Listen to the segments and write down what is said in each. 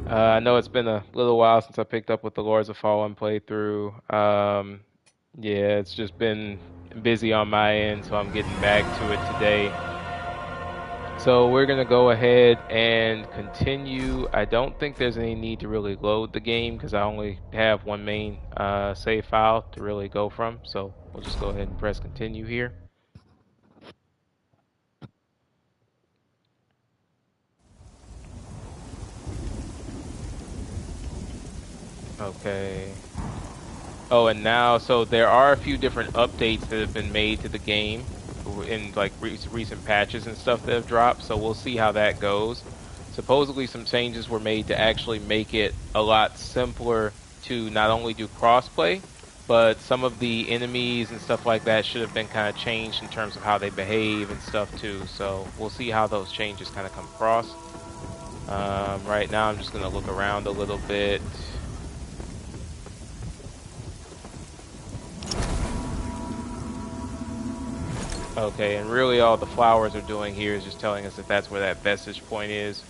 I know it's been a little while since I picked up with the Lords of Fallen playthrough. Yeah, it's just been busy on my end, so I'm getting back to it today. So we're gonna go ahead and continue. I don't think there's any need to really load the game because I only have one main save file to really go from. So we'll just go ahead and press continue here. Okay. Oh, and now, so there are a few different updates that have been made to the game in like recent patches and stuff that have dropped. So we'll see how that goes. Supposedly, some changes were made to actually make it a lot simpler to not only do crossplay, but some of the enemies and stuff like that should have been kind of changed in terms of how they behave and stuff too. So we'll see how those changes kind of come across. Right now, I'm just gonna look around a little bit. Okay, and really all the flowers are doing here is just telling us that that's where that vestige point is.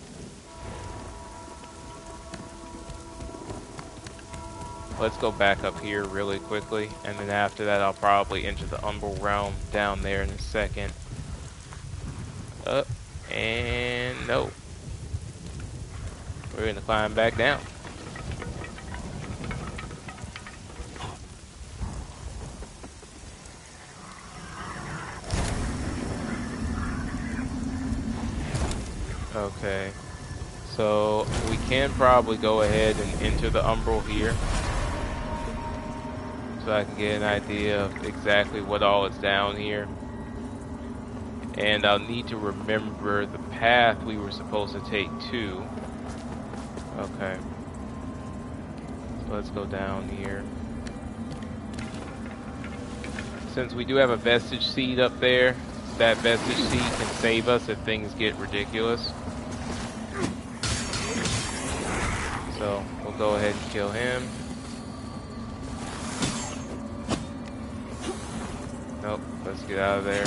Let's go back up here really quickly, and then after that I'll probably enter the Umbral Realm down there in a second. Up, and no. We're gonna climb back down. Okay, so we can probably go ahead and enter the Umbral here, so I can get an idea of exactly what all is down here. And I'll need to remember the path we were supposed to take too. Okay. So let's go down here. Since we do have a vestige seed up there, that vestige seed can save us if things get ridiculous. So we'll go ahead and kill him. Nope, let's get out of there.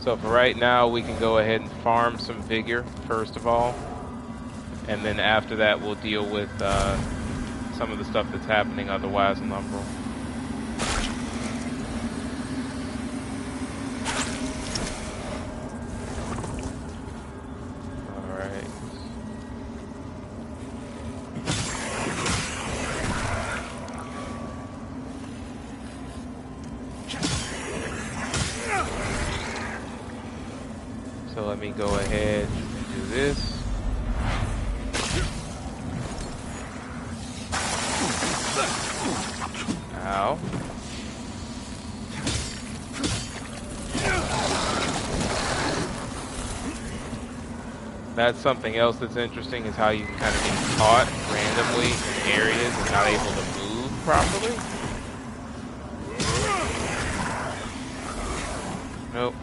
So for right now, we can go ahead and farm some vigor, first of all. And then after that, we'll deal with some of the stuff that's happening otherwise in Umbral. Alright. So let me go ahead and do this. Ow. That's something else that's interesting, is how you can kind of get caught randomly in areas and not able to move properly. Nope.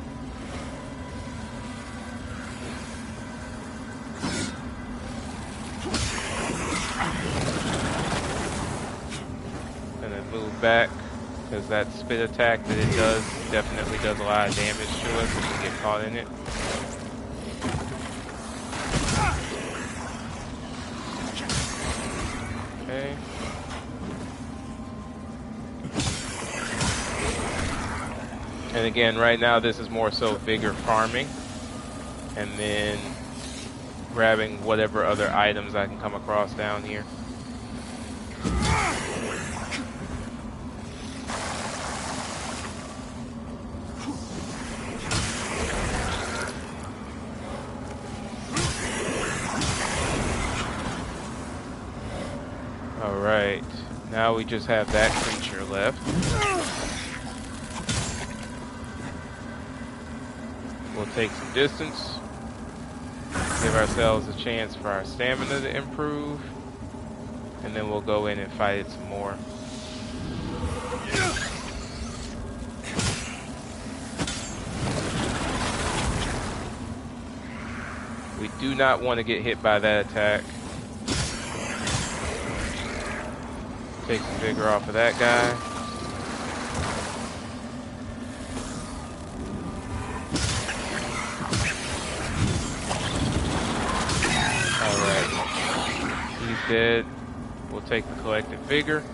And then move back, because that spit attack that it does definitely does a lot of damage to us if we get caught in it. Okay. And again, right now this is more so vigor farming, and then grabbing whatever other items I can come across down here. Alright, now we just have that creature left. We'll take some distance, give ourselves a chance for our stamina to improve, and then we'll go in and fight it some more. We do not want to get hit by that attack. Take some vigor off of that guy. Instead, we'll take the collected vigor.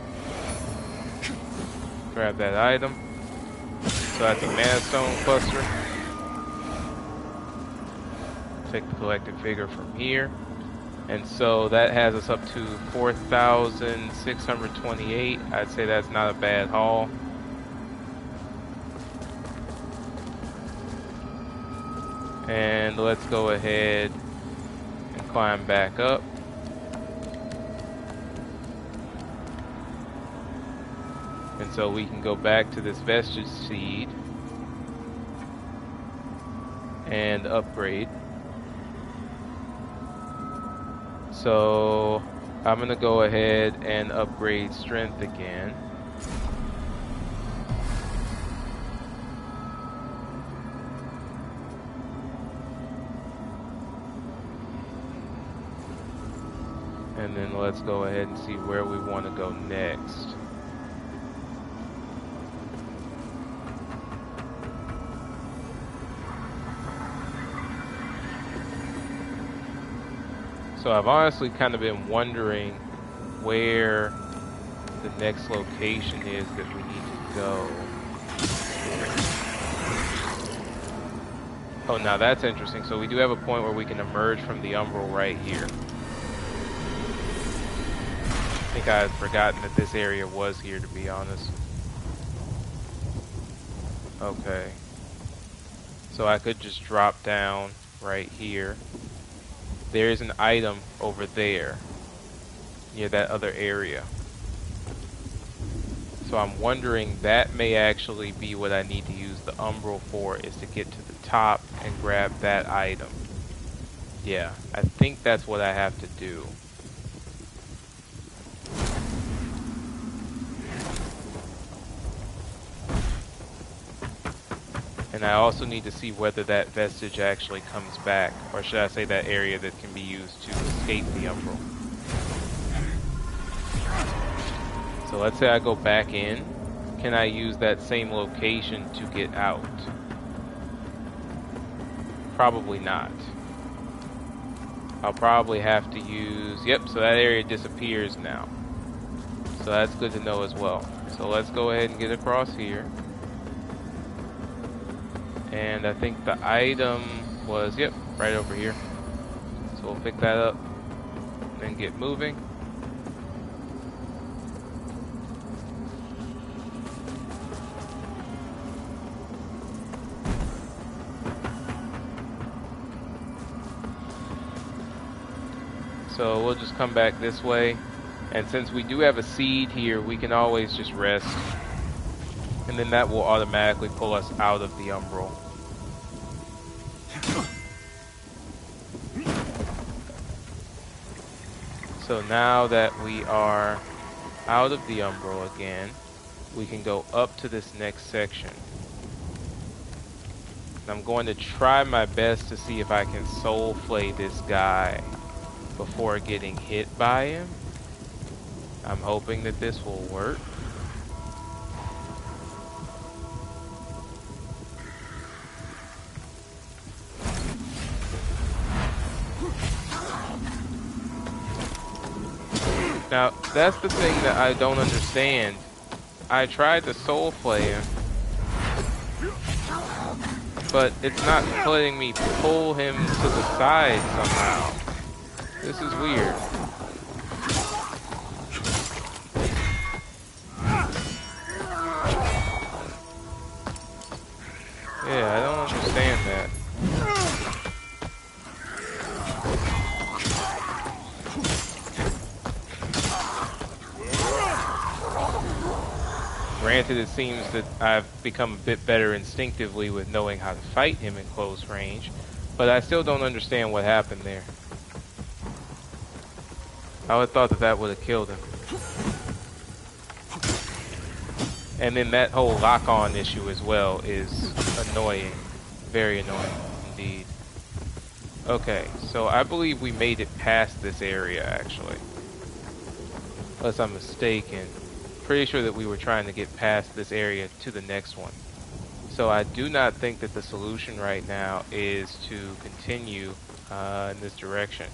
Grab that item. So that's a mana stone cluster. Take the collected vigor from here. And so that has us up to 4,628. I'd say that's not a bad haul. And let's go ahead and climb back up. And so we can go back to this vestige seed and upgrade. So I'm gonna go ahead and upgrade strength again. And then let's go ahead and see where we want to go next. So I've honestly kind of been wondering where the next location is that we need to go. Oh, now that's interesting. So we do have a point where we can emerge from the umbral right here. I think I had forgotten that this area was here, to be honest. Okay. So I could just drop down right here. There is an item over there near that other area. So I'm wondering that may actually be what I need to use the umbral for, is to get to the top and grab that item. Yeah, I think that's what I have to do. And I also need to see whether that vestige actually comes back, or should I say that area that can be used to escape the umbral. So let's say I go back in. Can I use that same location to get out? Probably not. I'll probably have to use... Yep, so that area disappears now. So that's good to know as well. So let's go ahead and get across here. And I think the item was, yep, right over here. So we'll pick that up and get moving. So we'll just come back this way. And since we do have a seed here, we can always just rest. And then that will automatically pull us out of the umbral. So now that we are out of the umbral again, we can go up to this next section. And I'm going to try my best to see if I can soul flay this guy before getting hit by him. I'm hoping that this will work. Now, that's the thing that I don't understand. I tried to soul flay him, but it's not letting me pull him to the side somehow. This is weird. Yeah, I don't understand that. Granted, it seems that I've become a bit better instinctively with knowing how to fight him in close range, but I still don't understand what happened there. I would have thought that that would have killed him. And then that whole lock-on issue as well is annoying. Very annoying indeed. Okay, so I believe we made it past this area actually. Unless I'm mistaken. Pretty sure that we were trying to get past this area to the next one. So I do not think that the solution right now is to continue in this direction.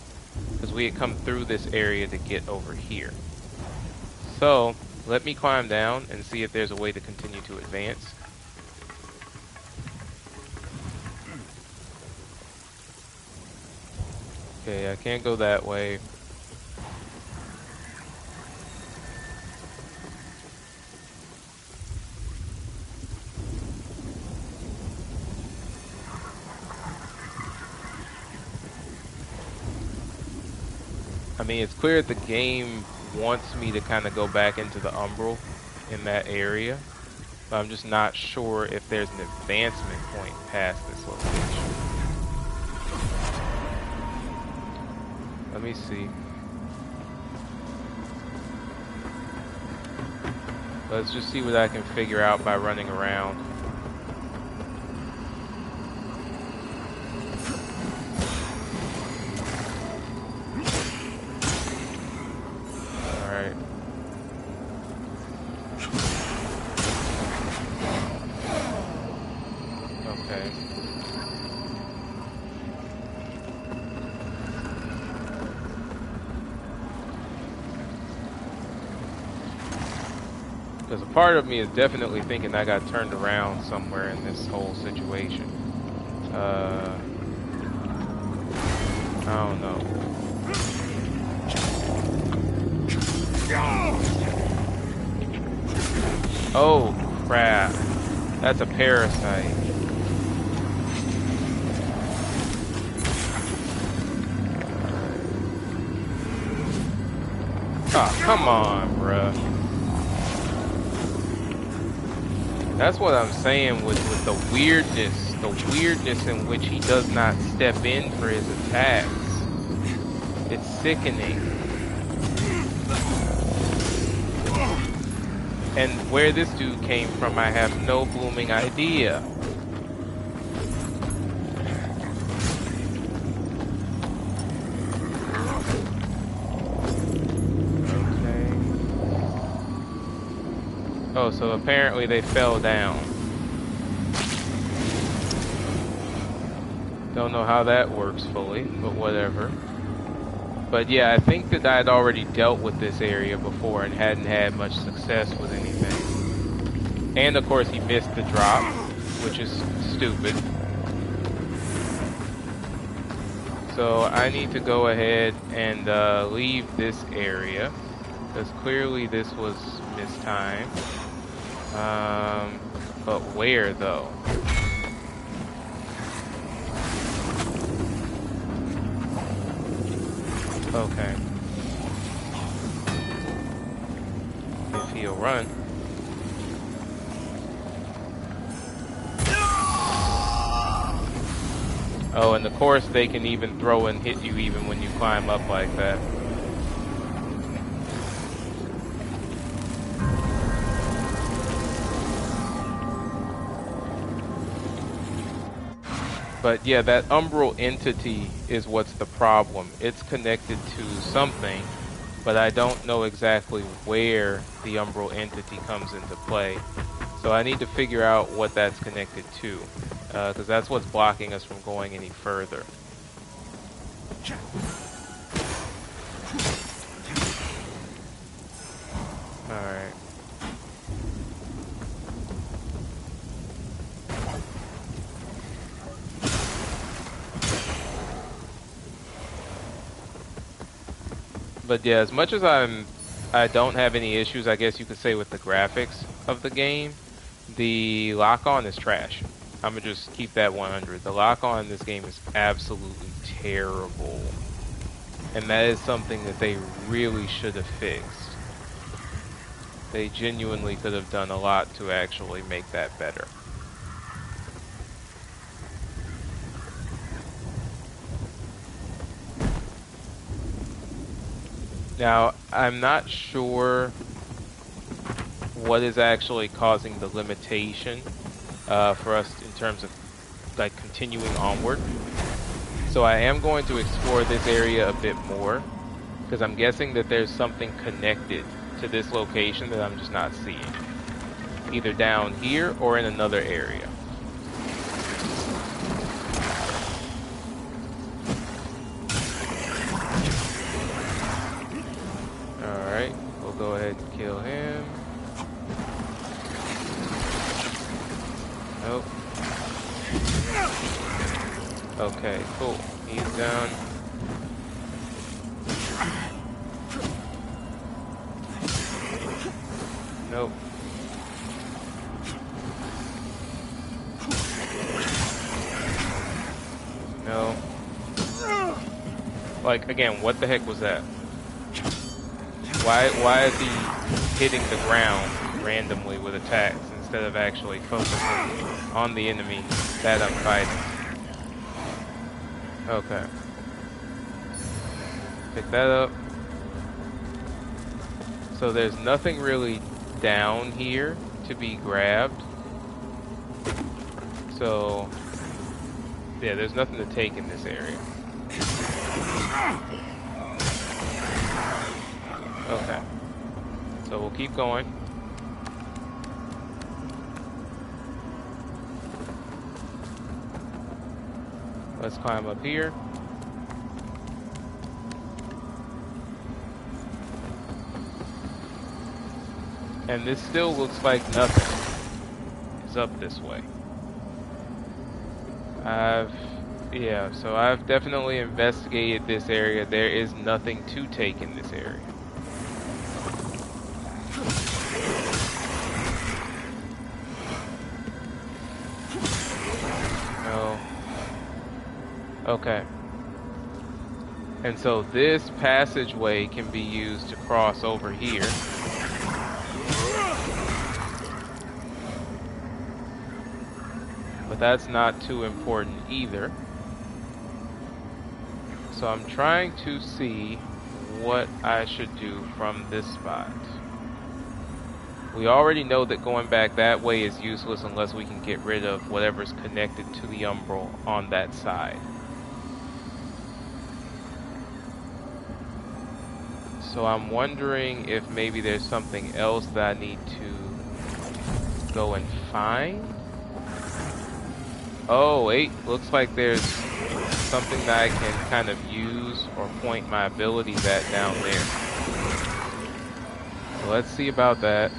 because we had come through this area to get over here. So let me climb down and see if there's a way to continue to advance. Okay, I can't go that way. I mean, it's clear the game wants me to kind of go back into the Umbral in that area, but I'm just not sure if there's an advancement point past this location. Let me see. Let's just see what I can figure out by running around. Alright. Okay. Because a part of me is definitely thinking I got turned around somewhere in this whole situation. I don't know. Oh, crap. That's a parasite. Oh, come on, bruh. That's what I'm saying with the weirdness in which he does not step in for his attacks. It's sickening. And where this dude came from, I have no blooming idea. Oh, so apparently they fell down. Don't know how that works fully, but whatever. But yeah, I think that I had already dealt with this area before and hadn't had much success with anything. And of course he missed the drop, which is stupid. So I need to go ahead and leave this area, because clearly this was mistimed. But where though? Okay. If he'll run. Oh, and of course they can even throw and hit you even when you climb up like that. But yeah, that umbral entity is what's the problem. It's connected to something, but I don't know exactly where the umbral entity comes into play. So I need to figure out what that's connected to, because that's what's blocking us from going any further. Alright. But yeah, as much as I don't have any issues, I guess you could say, with the graphics of the game, the lock-on is trash. I'm gonna just keep that 100. The lock-on in this game is absolutely terrible. And that is something that they really should have fixed. They genuinely could have done a lot to actually make that better. Now, I'm not sure what is actually causing the limitation for us in terms of like continuing onward. So I am going to explore this area a bit more, because I'm guessing that there's something connected to this location that I'm just not seeing. Either down here or in another area. Okay, cool. He's down. Nope. No. Like, again, what the heck was that? Why is he hitting the ground randomly with attacks instead of actually focusing on the enemy that I'm fighting? Okay. Pick that up. So there's nothing really down here to be grabbed. So, yeah, there's nothing to take in this area. Okay. So we'll keep going. Let's climb up here. And this still looks like nothing is up this way. So I've definitely investigated this area. There is nothing to take in this area. No. Okay. And so this passageway can be used to cross over here. But that's not too important either. So I'm trying to see what I should do from this spot. We already know that going back that way is useless unless we can get rid of whatever's connected to the umbral on that side. So I'm wondering if maybe there's something else that I need to go and find. Oh wait, looks like there's something that I can kind of use or point my abilities at down there. So let's see about that.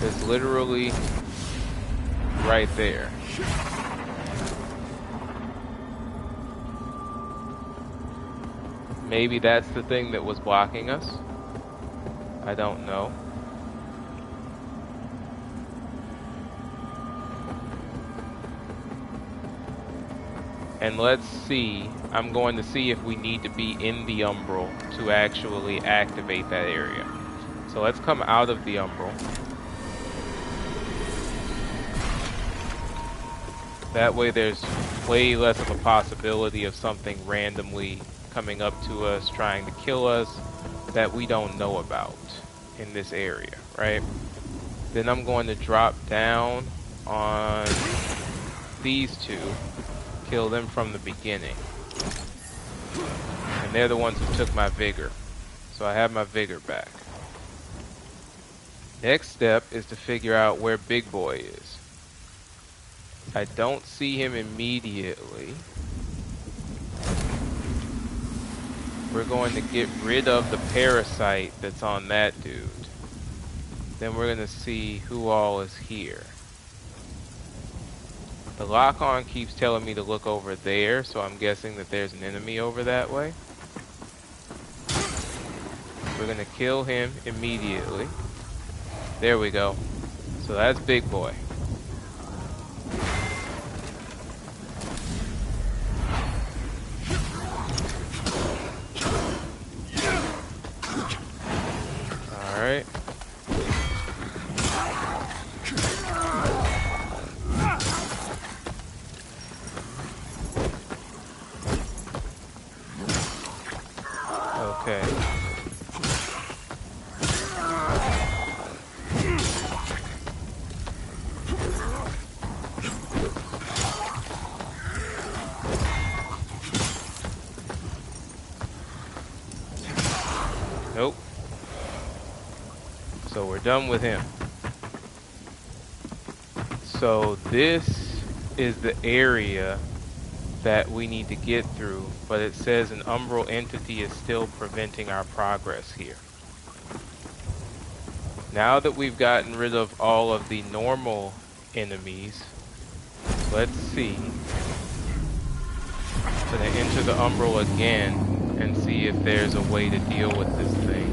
It's literally right there. Maybe that's the thing that was blocking us. I don't know. And let's see, I'm going to see if we need to be in the umbral to actually activate that area. So let's come out of the umbral. That way there's way less of a possibility of something randomly coming up to us, trying to kill us, that we don't know about in this area, right? Then I'm going to drop down on these two. Kill them from the beginning. And they're the ones who took my vigor. So I have my vigor back. Next step is to figure out where Big Boy is. I don't see him immediately. We're going to get rid of the parasite that's on that dude. Then we're going to see who all is here. The lock-on keeps telling me to look over there, so I'm guessing that there's an enemy over that way. We're gonna kill him immediately. There we go. So that's Big Boy. Alright. Okay. Nope. So we're done with him. So this is the area that we need to get through, but it says an umbral entity is still preventing our progress here. Now that we've gotten rid of all of the normal enemies, let's see Gonna enter the Umbral again and see if there's a way to deal with this thing.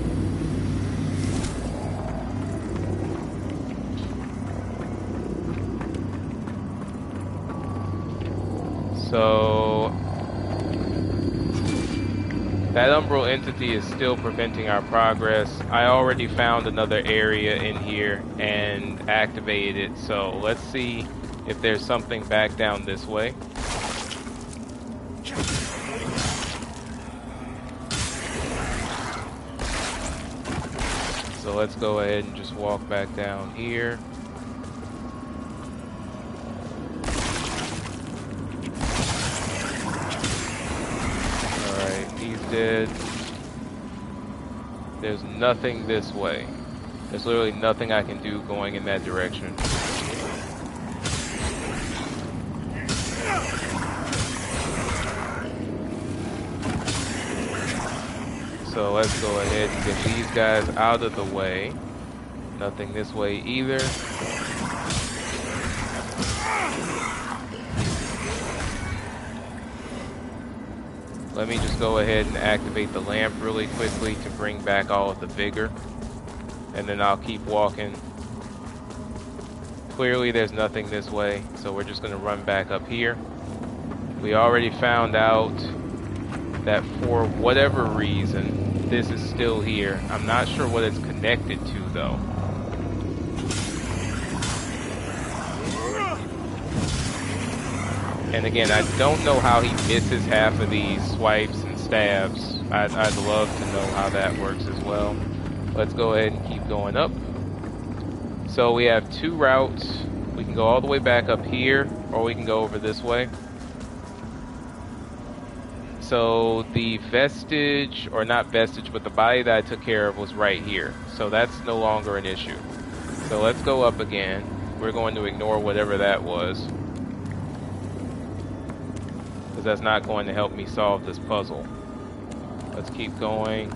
So that Umbral entity is still preventing our progress. I already found another area in here and activated it, so let's see if there's something back down this way. So let's go ahead and just walk back down here. Alright, he's dead. There's nothing this way. There's literally nothing I can do going in that direction. So let's go ahead and get these guys out of the way. Nothing this way either. Let me just go ahead and activate the lamp really quickly to bring back all of the vigor. And then I'll keep walking. Clearly there's nothing this way, so we're just going to run back up here. We already found out that for whatever reason this is still here. I'm not sure what it's connected to though. And again, I don't know how he misses half of these swipes and stabs. I'd love to know how that works as well. Let's go ahead and keep going up. So we have two routes. We can go all the way back up here, or we can go over this way. So the vestige, or not vestige, but the body that I took care of was right here. So that's no longer an issue. So let's go up again. We're going to ignore whatever that was, because that's not going to help me solve this puzzle. Let's keep going.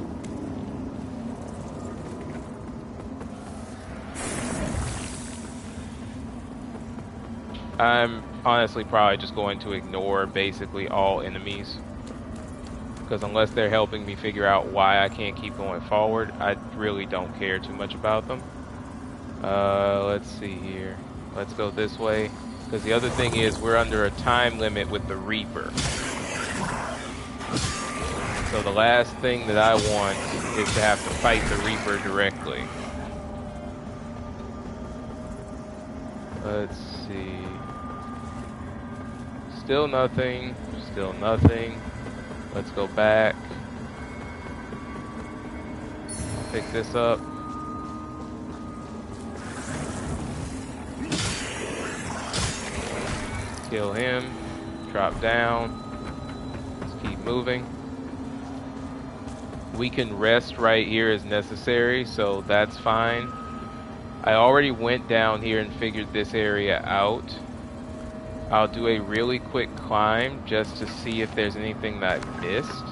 I'm honestly probably just going to ignore basically all enemies, because unless they're helping me figure out why I can't keep going forward, I really don't care too much about them. Let's see here. Let's go this way, because the other thing is we're under a time limit with the Reaper. So the last thing that I want is to have to fight the Reaper directly. Let's see. Still nothing. Still nothing. Let's go back. Pick this up. Kill him. Drop down. Let's keep moving. We can rest right here as necessary, so that's fine. I already went down here and figured this area out. I'll do a really quick climb just to see if there's anything that I missed,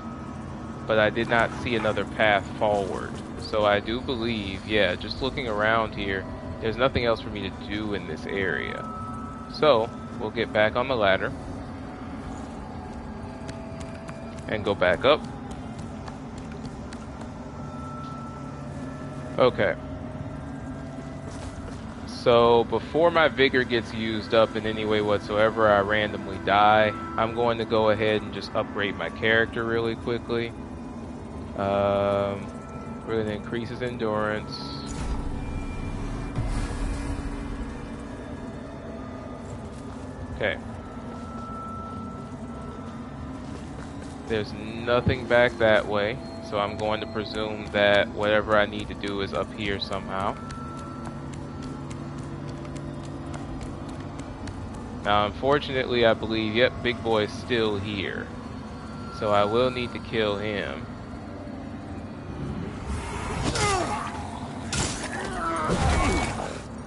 but I did not see another path forward. So I do believe, yeah, just looking around here, there's nothing else for me to do in this area. So we'll get back on the ladder and go back up. Okay. So before my vigor gets used up in any way whatsoever, I randomly die. I'm going to go ahead and just upgrade my character really quickly. We're going to increase his endurance. Okay. There's nothing back that way, so I'm going to presume that whatever I need to do is up here somehow. Now, unfortunately, I believe, yep, Big Boy is still here. So I will need to kill him.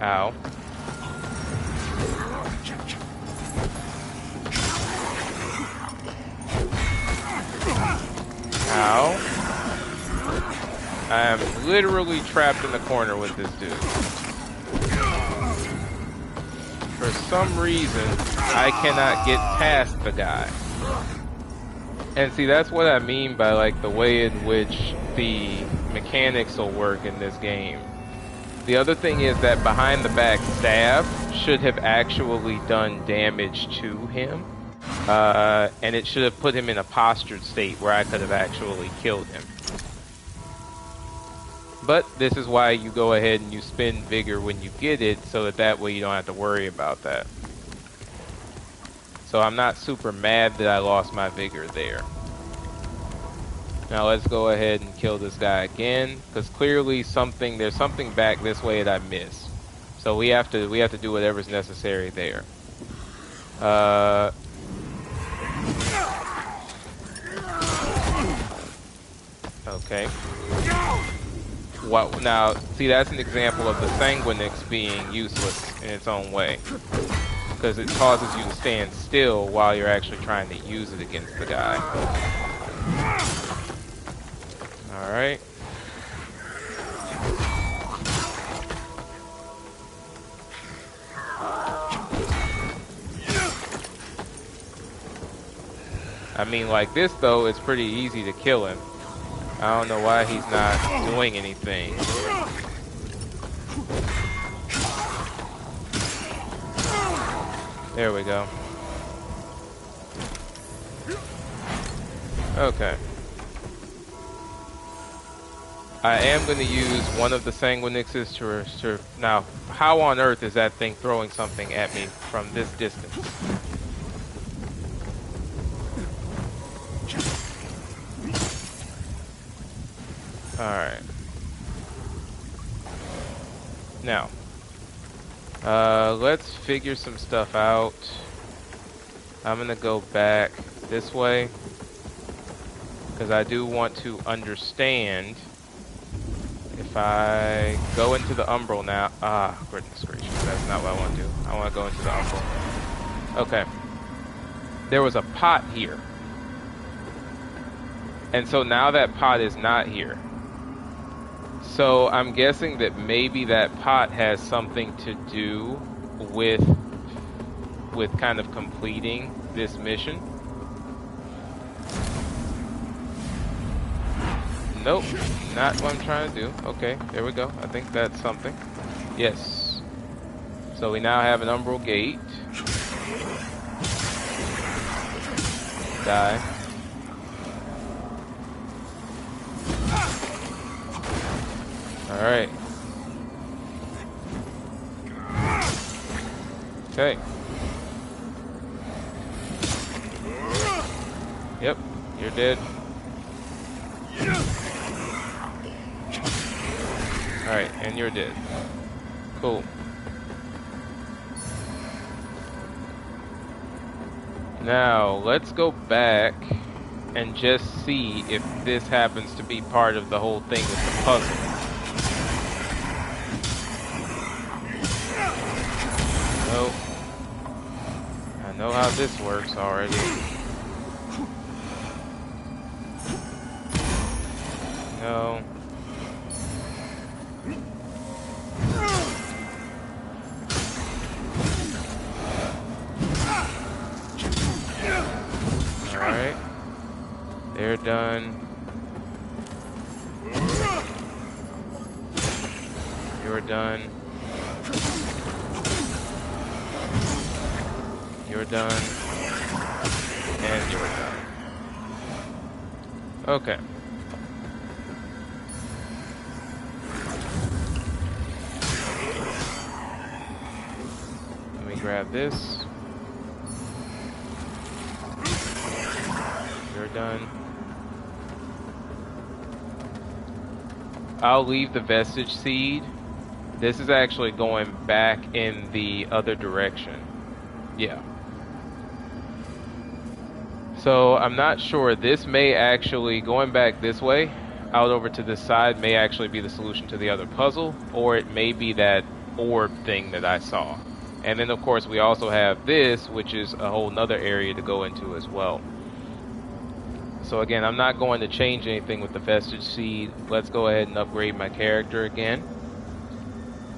Ow. Ow. I am literally trapped in the corner with this dude. For some reason, I cannot get past the guy. And see, that's what I mean by like the way in which the mechanics will work in this game. The other thing is that behind the back stab should have actually done damage to him. And it should have put him in a postured state where I could have actually killed him. But this is why you go ahead and you spend vigor when you get it, so that way you don't have to worry about that. So I'm not super mad that I lost my vigor there. Now let's go ahead and kill this guy again, because clearly there's something back this way that I missed. So we have to do whatever's necessary there. Okay. What now? See, that's an example of the Sanguinix being useless in its own way, because it causes you to stand still while you're actually trying to use it against the guy. All right. I mean, like this though, it's pretty easy to kill him. I don't know why he's not doing anything. There we go. Okay. I am going to use one of the Sanguinixes to... Now, how on earth is that thing throwing something at me from this distance? Alright. Now, let's figure some stuff out. I'm gonna go back this way, because I do want to understand. If I go into the Umbral now... goodness gracious, that's not what I want to do. I want to go into the Umbral. Okay. There was a pot here. And so now that pot is not here. So I'm guessing that maybe that pot has something to do with kind of completing this mission. Nope, not what I'm trying to do. Okay, there we go. I think that's something. Yes. So we now have an Umbral Gate. Die. Alright. Okay. Yep, you're dead. Alright, and you're dead. Cool. Now, let's go back and just see if this happens to be part of the whole thing with the puzzle. Nope. I know how this works already. No. Alright. They're done. You're done. You're done. And you're done. Okay. Let me grab this. You're done. I'll leave the vestige seed. This is actually going back in the other direction. Yeah. So I'm not sure. This may actually, going back this way, out over to this side, may actually be the solution to the other puzzle, or it may be that orb thing that I saw. And then of course we also have this, which is a whole nother area to go into as well. So again, I'm not going to change anything with the vestige seed. Let's go ahead and upgrade my character again.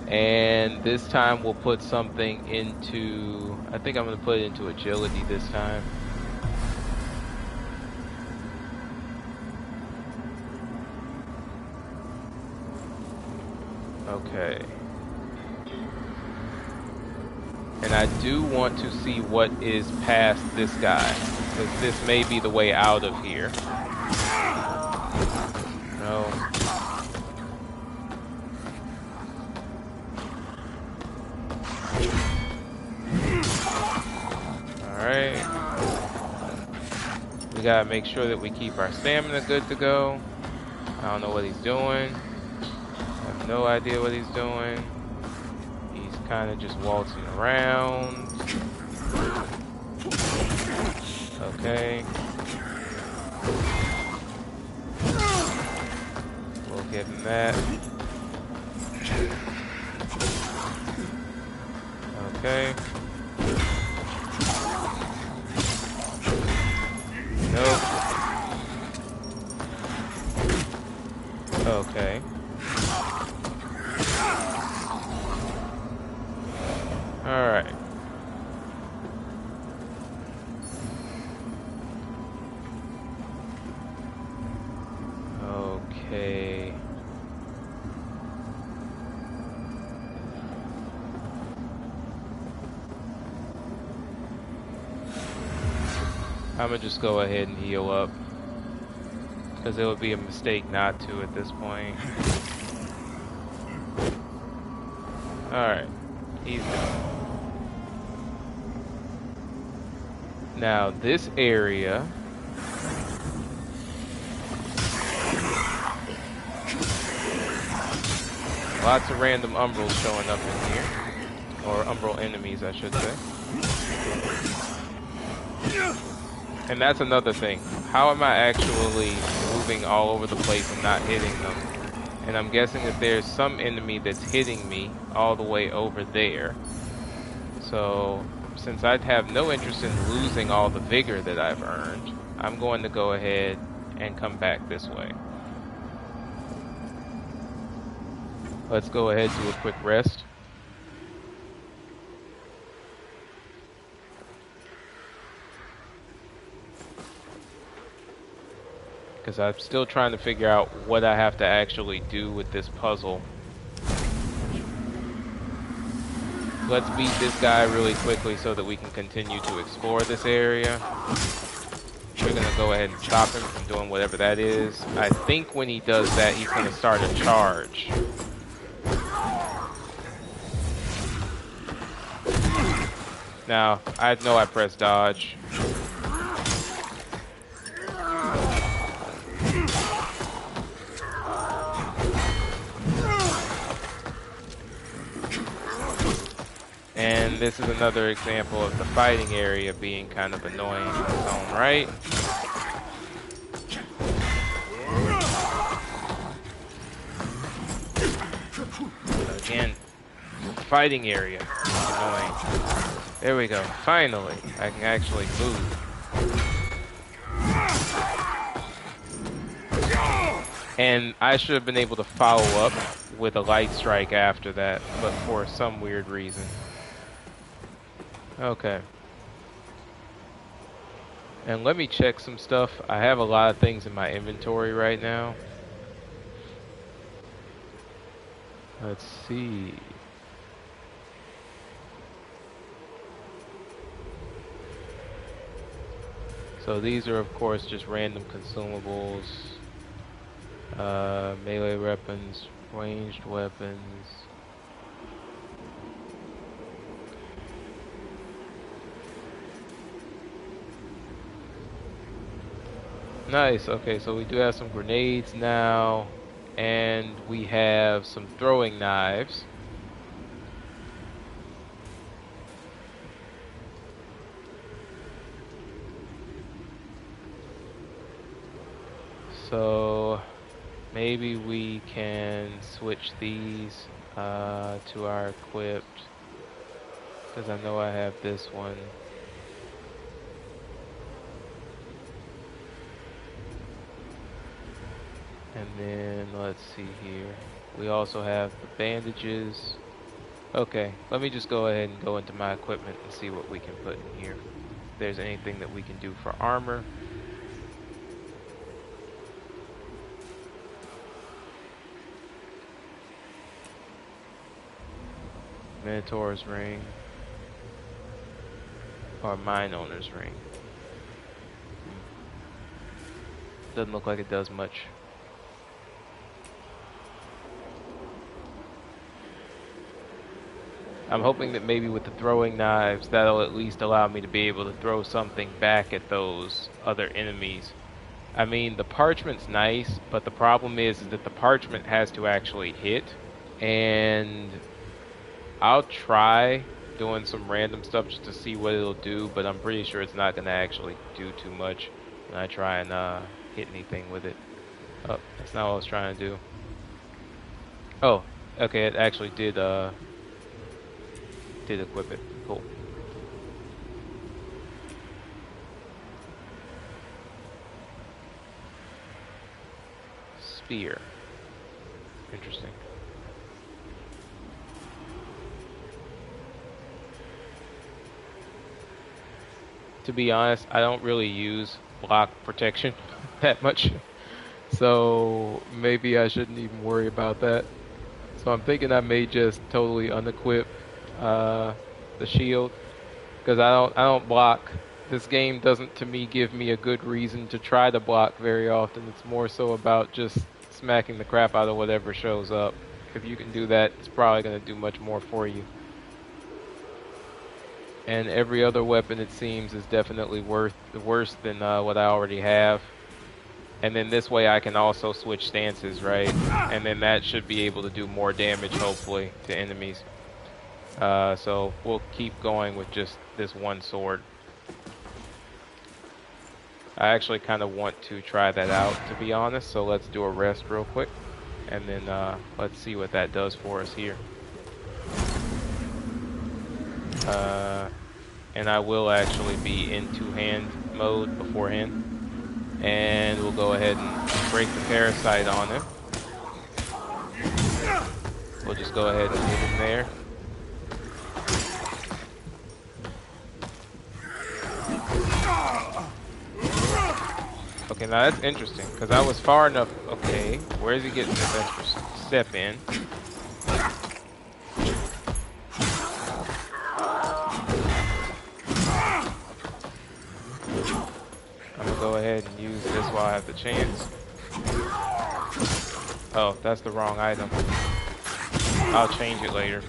And this time we'll put something into, I think I'm going to put it into agility this time. Okay. And I do want to see what is past this guy, because this may be the way out of here. No. Alright. We gotta make sure that we keep our stamina good to go. I don't know what he's doing. I have no idea what he's doing. He's kind of just waltzing around. Okay. We'll give him that. Okay. Nope. Okay. Alright. Okay. I'm gonna just go ahead and heal up, because it would be a mistake not to at this point. Alright, he's done. Now this area, lots of random umbrals showing up in here, or umbral enemies I should say. And that's another thing. How am I actually moving all over the place and not hitting them? And I'm guessing that there's some enemy that's hitting me all the way over there. So, since I'd have no interest in losing all the vigor that I've earned, I'm going to go ahead and come back this way. Let's go ahead and do a quick rest. Because I'm still trying to figure out what I have to actually do with this puzzle. Let's beat this guy really quickly so that we can continue to explore this area. We're going to go ahead and stop him from doing whatever that is. I think when he does that, he's going to start a charge. Now, I know I pressed dodge. And this is another example of the fighting area being kind of annoying in its own right. Again, fighting area is annoying. There we go. Finally, I can actually move. And I should have been able to follow up with a light strike after that, but for some weird reason. Okay. And let me check some stuff. I have a lot of things in my inventory right now. Let's see. So these are of course just random consumables. Melee weapons, ranged weapons. Nice, okay, so we do have some grenades now, and we have some throwing knives. So maybe we can switch these to our equipped, because I know I have this one. And then let's see here. We also have the bandages. Okay, let me just go ahead and go into my equipment and see what we can put in here. If there's anything that we can do for armor. Minotaur's ring. Or Mine Owner's ring. Doesn't look like it does much. I'm hoping that maybe with the throwing knives, that'll at least allow me to be able to throw something back at those other enemies. I mean, the parchment's nice, but the problem is that the parchment has to actually hit. And I'll try doing some random stuff just to see what it'll do, but I'm pretty sure it's not going to actually do too much when I try and hit anything with it. Oh, that's not what I was trying to do. Oh, okay, it actually did equip it. Cool. Spear. Interesting. To be honest, I don't really use block protection that much. So maybe I shouldn't even worry about that. So I'm thinking I may just totally unequip the shield, because I don't block. This game doesn't, to me, give me a good reason to try to block very often. It's more so about just smacking the crap out of whatever shows up. If you can do that, it's probably going to do much more for you. And every other weapon, it seems, is definitely worse than what I already have. And then this way I can also switch stances, right? And then that should be able to do more damage, hopefully, to enemies. So we'll keep going with just this one sword. I actually kind of want to try that out, to be honest. So let's do a rest real quick. And then let's see what that does for us here. And I will actually be in two-hand mode beforehand. And we'll go ahead and break the parasite on him. We'll just go ahead and hit him there. Okay, now that's interesting, because I was far enough. Okay, where is he getting this extra step in? I'm gonna go ahead and use this while I have the chance. Oh, that's the wrong item. I'll change it later.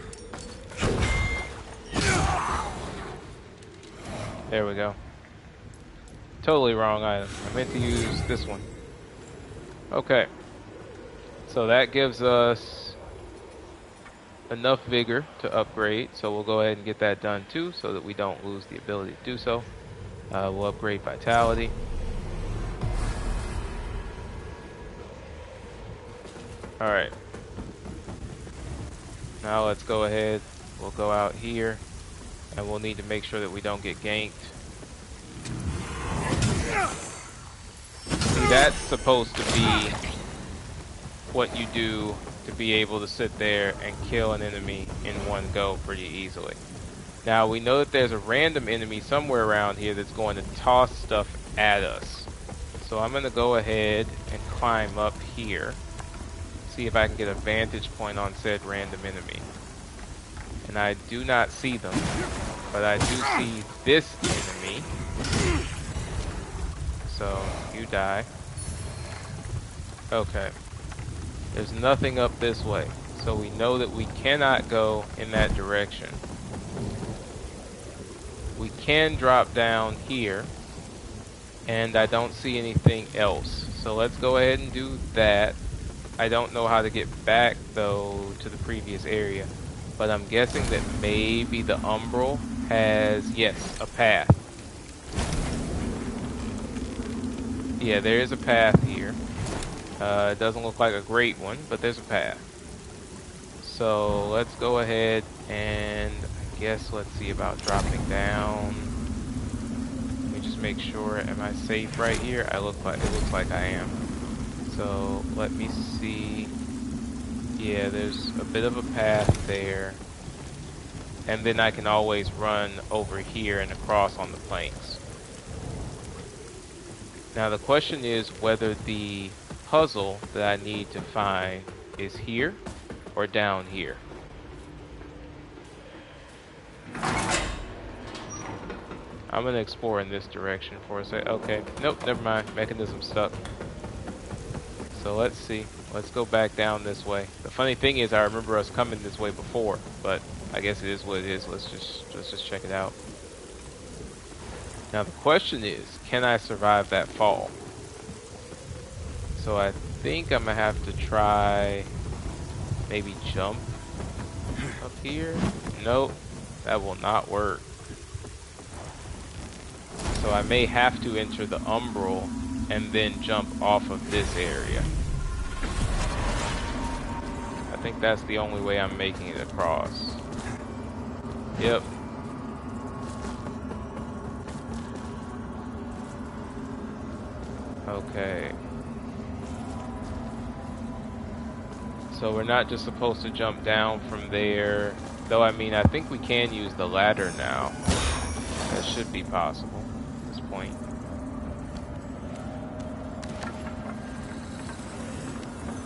There we go. Totally wrong item. I meant to use this one. Okay. So that gives us enough vigor to upgrade. So we'll go ahead and get that done too, so that we don't lose the ability to do so. We'll upgrade vitality. Alright. Now let's go ahead. We'll go out here. And we'll need to make sure that we don't get ganked. See, that's supposed to be what you do to be able to sit there and kill an enemy in one go pretty easily. Now we know that there's a random enemy somewhere around here that's going to toss stuff at us. So I'm going to go ahead and climb up here. See if I can get a vantage point on said random enemy. And I do not see them, but I do see this enemy. So you die. Okay. There's nothing up this way. So we know that we cannot go in that direction. We can drop down here. And I don't see anything else. So let's go ahead and do that. I don't know how to get back, though, to the previous area. But I'm guessing that maybe the Umbral has, yes, a path. Yeah, there is a path here. It doesn't look like a great one, but there's a path. So let's go ahead and I guess let's see about dropping down. Let me just make sure. Am I safe right here? It looks like I am. So let me see. Yeah, there's a bit of a path there. And then I can always run over here and across on the planks. Now the question is whether the puzzle that I need to find is here or down here. I'm gonna explore in this direction for a sec. Okay, nope, never mind. Mechanism stuck. So let's see. Let's go back down this way. The funny thing is, I remember us coming this way before, but I guess it is what it is. Let's just check it out. Now the question is, can I survive that fall? So I think I'm gonna have to try maybe jump up here. Nope, that will not work. So I may have to enter the umbral and then jump off of this area. I think that's the only way I'm making it across. Yep. Okay. So we're not just supposed to jump down from there. Though, I mean, I think we can use the ladder now. That should be possible at this point.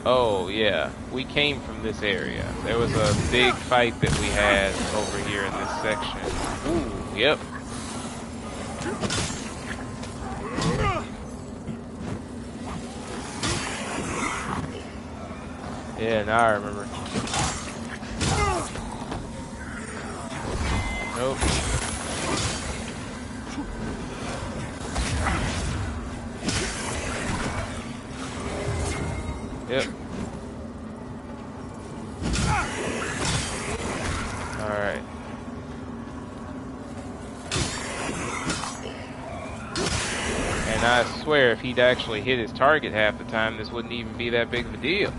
Oh, yeah. We came from this area. There was a big fight that we had over here in this section. Ooh, yep. Yeah, now I remember. Nope. Yep. Alright. And I swear, if he'd actually hit his target half the time, this wouldn't even be that big of a deal.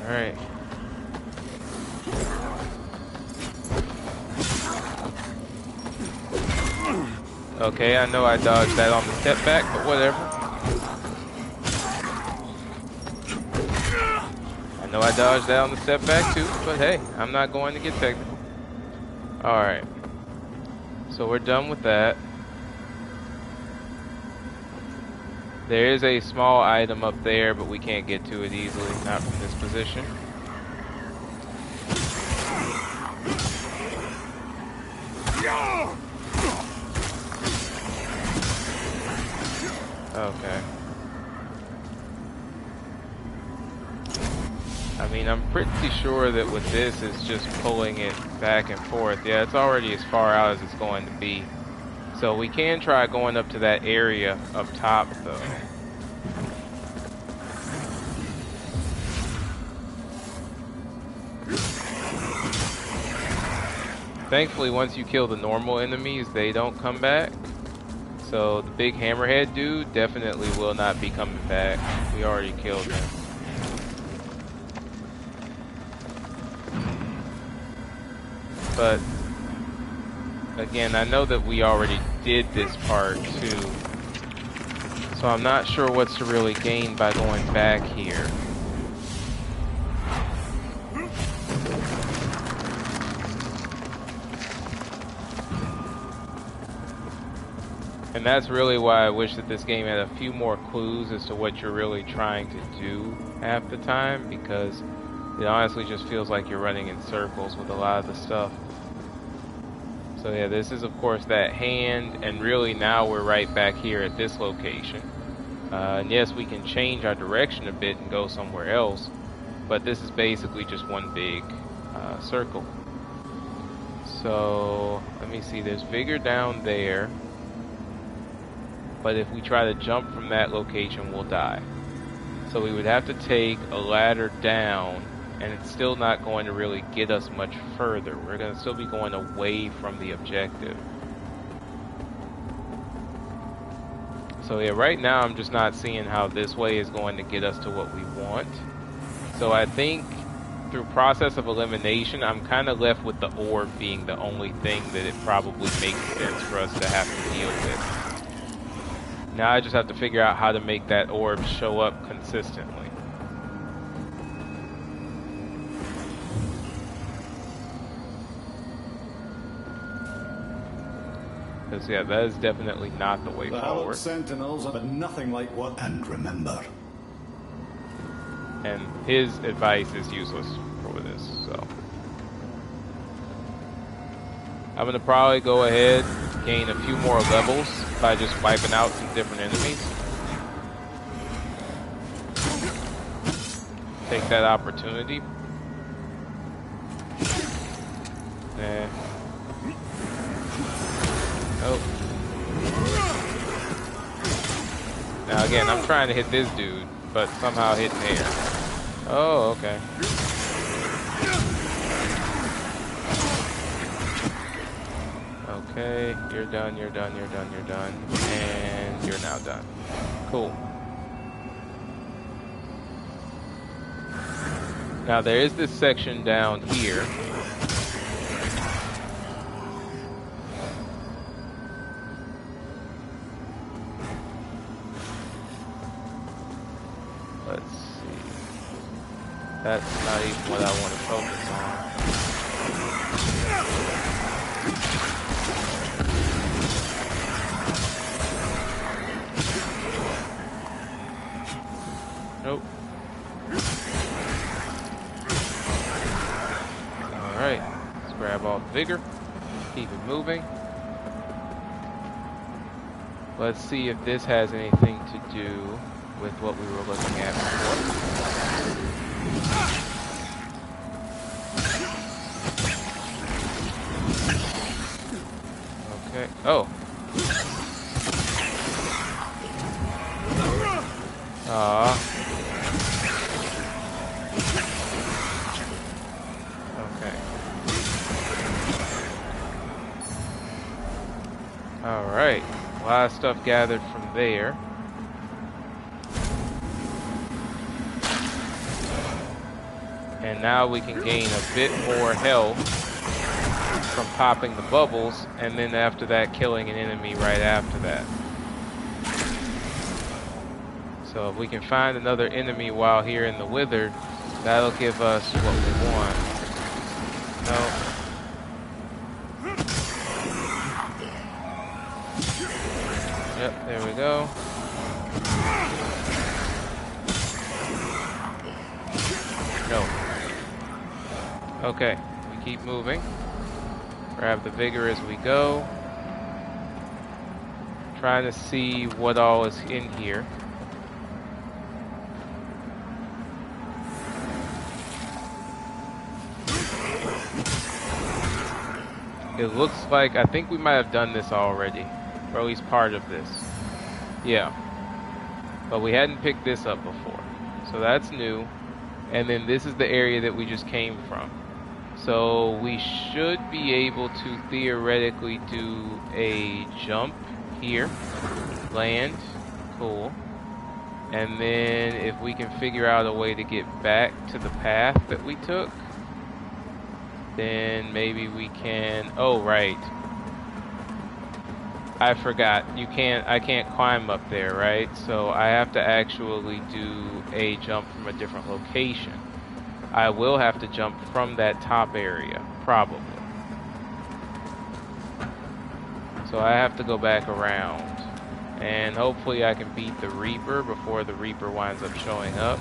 Alright. Okay, I know I dodged that on the step back, but whatever. I know I dodged that on the step back too, but hey, I'm not going to get technical. Alright. So we're done with that. There is a small item up there, but we can't get to it easily, not from this position. Okay. I mean, I'm pretty sure that with this, it's just pulling it back and forth. Yeah, it's already as far out as it's going to be. So we can try going up to that area up top, though. Thankfully, once you kill the normal enemies, they don't come back. So the big hammerhead dude definitely will not be coming back. We already killed him. But again, I know that we already did this part too. So I'm not sure what's to really gain by going back here. And that's really why I wish that this game had a few more clues as to what you're really trying to do half the time, because it honestly just feels like you're running in circles with a lot of the stuff. So yeah, this is of course that hand, and really now we're right back here at this location. And yes, we can change our direction a bit and go somewhere else, but this is basically just one big circle. So let me see, there's Vigor down there. But if we try to jump from that location, we'll die. So we would have to take a ladder down, and it's still not going to really get us much further. We're going to still be going away from the objective. So yeah, right now I'm just not seeing how this way is going to get us to what we want. So I think through process of elimination, I'm kind of left with the orb being the only thing that it probably makes sense for us to have to deal with. Now I just have to figure out how to make that orb show up consistently. Because yeah, that is definitely not the way forward. The Sentinels are nothing like what... And remember, and his advice is useless for this. So I'm gonna probably go ahead, gain a few more levels by just wiping out some different enemies. Take that opportunity. Oh. Now again, I'm trying to hit this dude, but somehow hitting there. Oh, okay. Okay, you're done, you're done, you're done, you're done. And you're now done. Cool. Now there is this section down here. Let's see. That's not even what I want to focus on. Nope. Alright, let's grab all the vigor, keep it moving. Let's see if this has anything to do with what we were looking at before. Okay, oh. Okay. Alright, a lot of stuff gathered from there. And now we can gain a bit more health from popping the bubbles, and then after that killing an enemy right after that. So if we can find another enemy while here in the Wither, that'll give us what we want. No. Yep, there we go. No. Okay, we keep moving. Grab the vigor as we go. Trying to see what all is in here. It looks like, I think we might have done this already, or at least part of this. Yeah. But we hadn't picked this up before. So that's new. And then this is the area that we just came from. So we should be able to theoretically do a jump here. Land. Cool. And then if we can figure out a way to get back to the path that we took, then maybe we can, oh right, I forgot, I can't climb up there, right? So I have to actually do a jump from a different location. I will have to jump from that top area, probably. So I have to go back around, and hopefully I can beat the Reaper before the Reaper winds up showing up.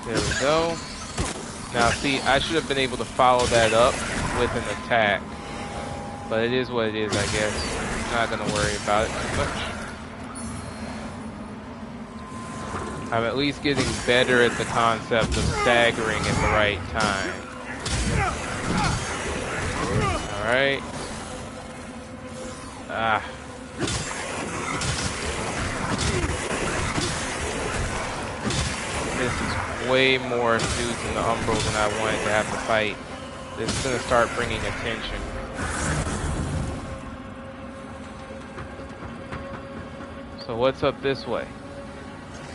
There we go. Now see, I should have been able to follow that up with an attack. But it is what it is, I guess. I'm not going to worry about it too much. I'm at least getting better at the concept of staggering at the right time. Alright. Ah. This is way more dudes in the Umbral than I wanted to have to fight. This is going to start bringing attention. So what's up this way?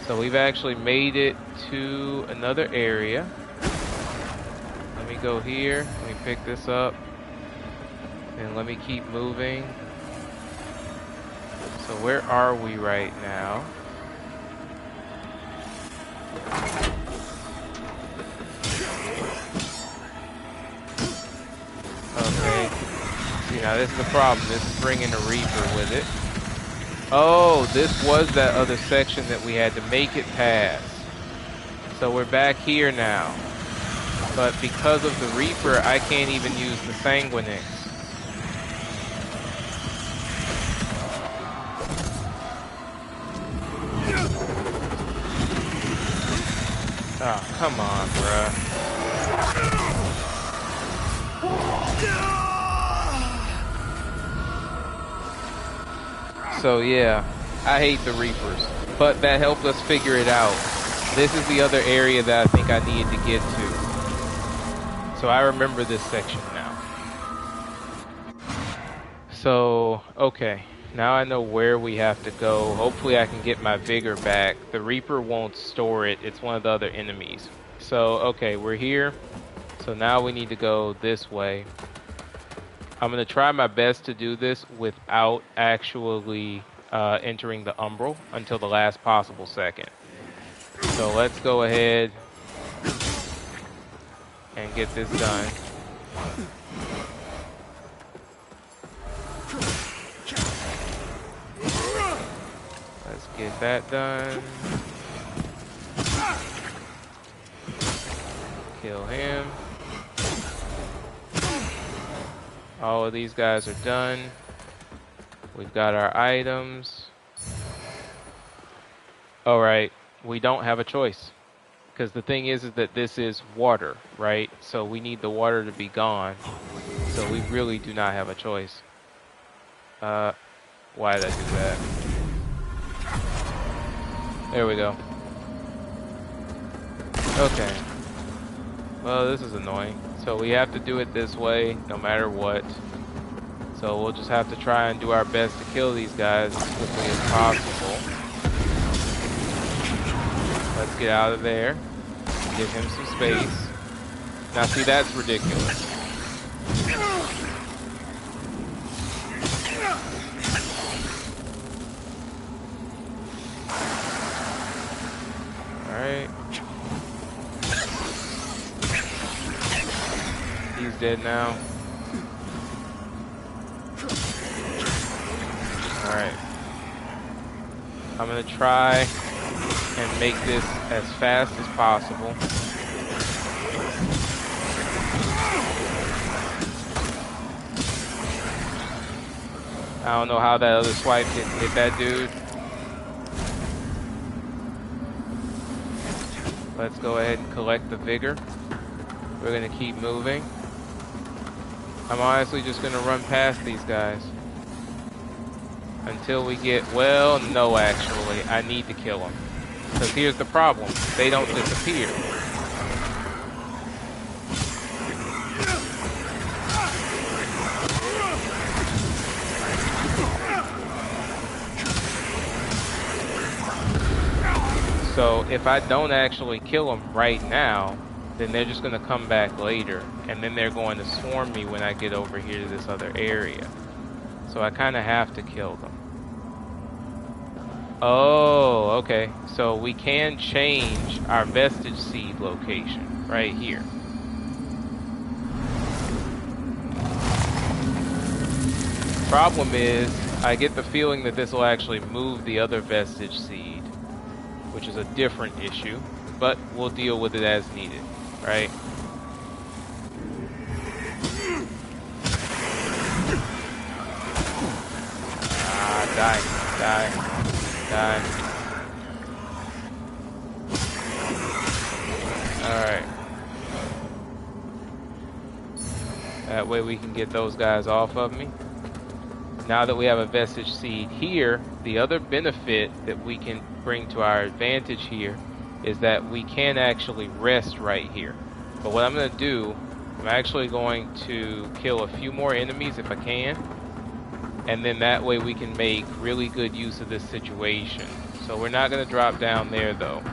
So we've actually made it to another area. Let me go here. Let me pick this up. And let me keep moving. So where are we right now? Okay. See now this is the problem. This is bringing a Reaper with it. Oh, this was that other section that we had to make it past. So we're back here now. But because of the Reaper, I can't even use the Sanguinix. Oh, come on, bruh. So yeah, I hate the Reapers, but that helped us figure it out. This is the other area that I think I needed to get to. So I remember this section now. So, okay. Now I know where we have to go. Hopefully I can get my vigor back. The Reaper won't store it. It's one of the other enemies. So, okay, we're here. So now we need to go this way. I'm going to try my best to do this without actually entering the umbral until the last possible second. So let's go ahead and get this done. Let's get that done. Kill him. All of these guys are done. We've got our items. Alright, we don't have a choice. Because the thing is that this is water, right? So we need the water to be gone. So we really do not have a choice. Why did I do that? There we go. Okay. Well, this is annoying. So we have to do it this way, no matter what. So we'll just have to try and do our best to kill these guys as quickly as possible. Let's get out of there. Give him some space. Now see, that's ridiculous. Alright. He's dead now. Alright. I'm gonna try and make this as fast as possible. I don't know how that other swipe didn't hit that dude. Let's go ahead and collect the vigor. We're gonna keep moving. I'm honestly just gonna run past these guys until we get, well, no, actually, I need to kill them. Because here's the problem, they don't disappear. So if I don't actually kill them right now, then they're just going to come back later, and then they're going to swarm me when I get over here to this other area. So I kind of have to kill them. Oh, okay. So we can change our vestige seed location right here. Problem is, I get the feeling that this will actually move the other vestige seed, which is a different issue, but we'll deal with it as needed, right? Die. Alright. That way we can get those guys off of me. Now that we have a vestige seed here, the other benefit that we can bring to our advantage here is that we can actually rest right here. But what I'm going to do, I'm actually going to kill a few more enemies if I can. And then that way we can make really good use of this situation. So we're not going to drop down there though.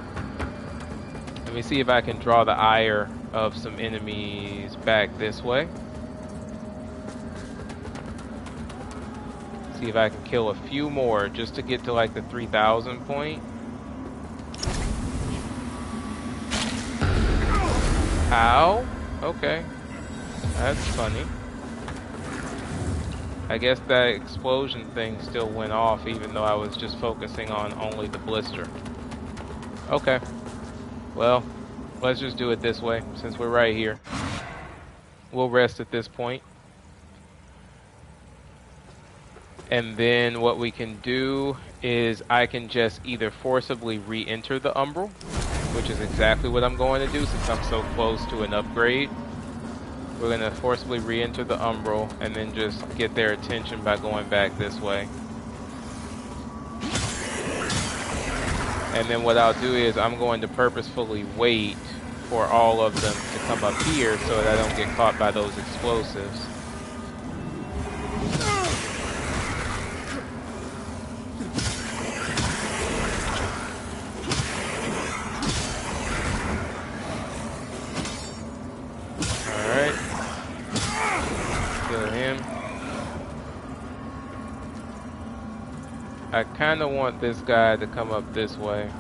Let me see if I can draw the ire of some enemies back this way. See if I can kill a few more just to get to like the 3,000 point. Ow. Okay. That's funny. I guess that explosion thing still went off even though I was just focusing on only the blister. Okay. Well, let's just do it this way since we're right here. We'll rest at this point. And then what we can do is I can just either forcibly re-enter the Umbral, which is exactly what I'm going to do since I'm so close to an upgrade. We're going to forcibly re-enter the Umbral and then just get their attention by going back this way. And then what I'll do is I'm going to purposefully wait for all of them to come up here so that I don't get caught by those explosives. Alright. Kill him. I kind of want this guy to come up this way.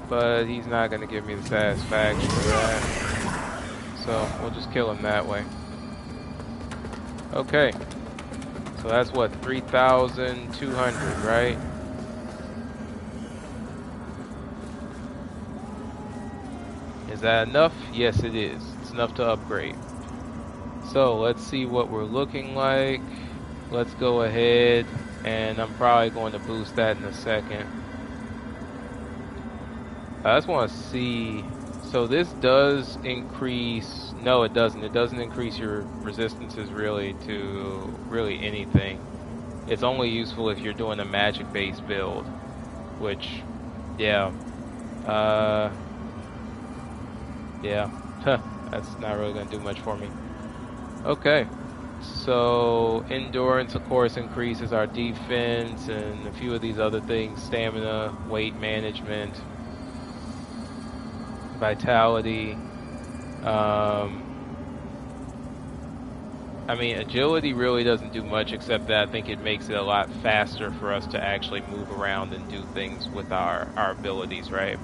But he's not going to give me the satisfaction of that. So we'll just kill him that way. Okay. So that's what, 3,200, right? Is that enough? Yes, it is. It's enough to upgrade. So let's see what we're looking like. Let's go ahead, and I'm probably going to boost that in a second. I just want to see, so this does increase, no it doesn't. It doesn't increase your resistances really to really anything. It's only useful if you're doing a magic based build, which, yeah. Yeah, that's not really going to do much for me. Okay. So, endurance, of course, increases our defense and a few of these other things. Stamina, weight management, vitality. I mean, agility really doesn't do much except that I think it makes it a lot faster for us to actually move around and do things with our abilities, right?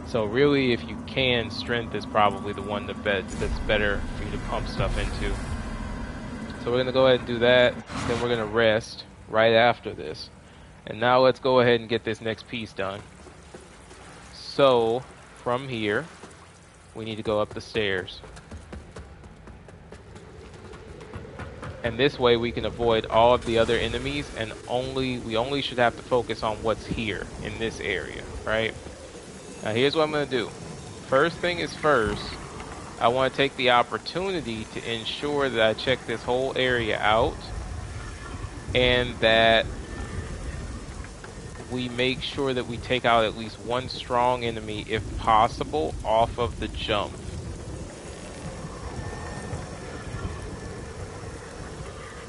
So really, if you can, strength is probably the one that's better for you to pump stuff into. So we're going to go ahead and do that, then we're going to rest right after this. And now let's go ahead and get this next piece done. So, from here, we need to go up the stairs. And this way we can avoid all of the other enemies, and we only should have to focus on what's here, in this area, right? Now here's what I'm going to do. First thing is first, I want to take the opportunity to ensure that I check this whole area out and that we make sure that we take out at least one strong enemy, if possible, off of the jump.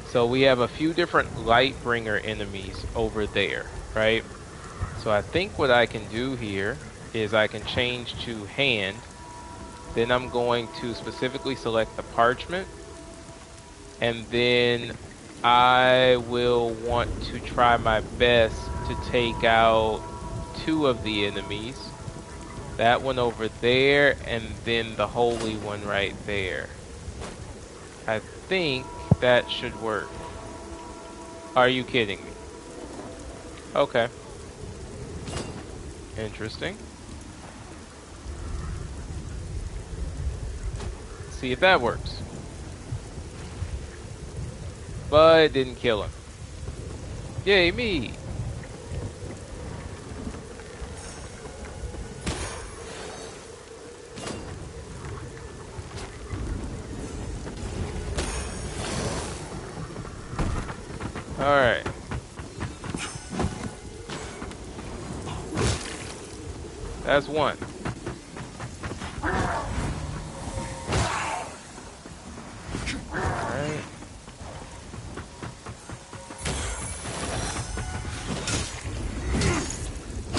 So we have a few different Lightbringer enemies over there, right? So I think what I can do here is I can change to hand. Then I'm going to specifically select the parchment, and then I will want to try my best to take out two of the enemies. That one over there, and then the holy one right there. I think that should work. Are you kidding me? Okay. Interesting. See if that works. But it didn't kill him. Yay, me! Alright. That's one. Alright.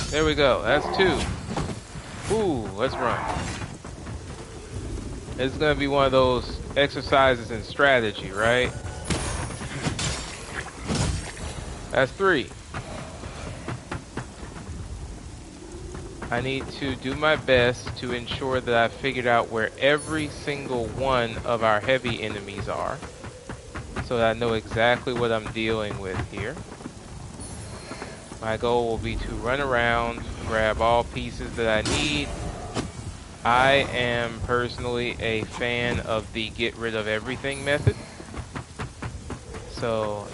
There we go. That's two. Ooh, let's run. This is going to be one of those exercises in strategy, right? That's three. I need to do my best to ensure that I figured out where every single one of our heavy enemies are, so that I know exactly what I'm dealing with here. My goal will be to run around, grab all pieces that I need. I am personally a fan of the get rid of everything method. So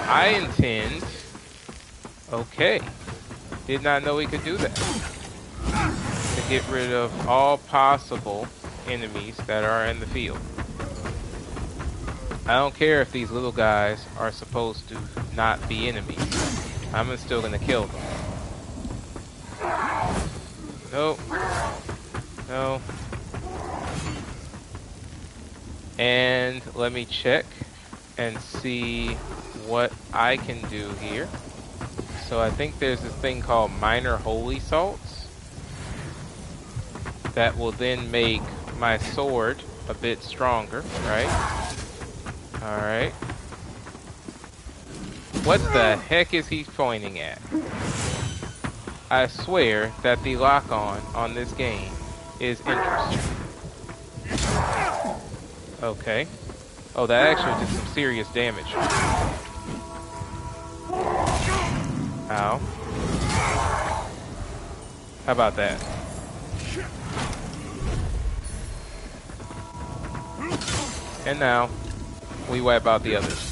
I intend, okay, did not know we could do that, to get rid of all possible enemies that are in the field. I don't care if these little guys are supposed to not be enemies. I'm still gonna kill them. Nope. No. And let me check and see what I can do here. So I think there's this thing called minor holy salts that will then make my sword a bit stronger, right? Alright. What the heck is he pointing at? I swear that the lock-on this game is interesting. Okay. Oh, that actually did some serious damage. Ow. How about that? And now, we wipe out the others.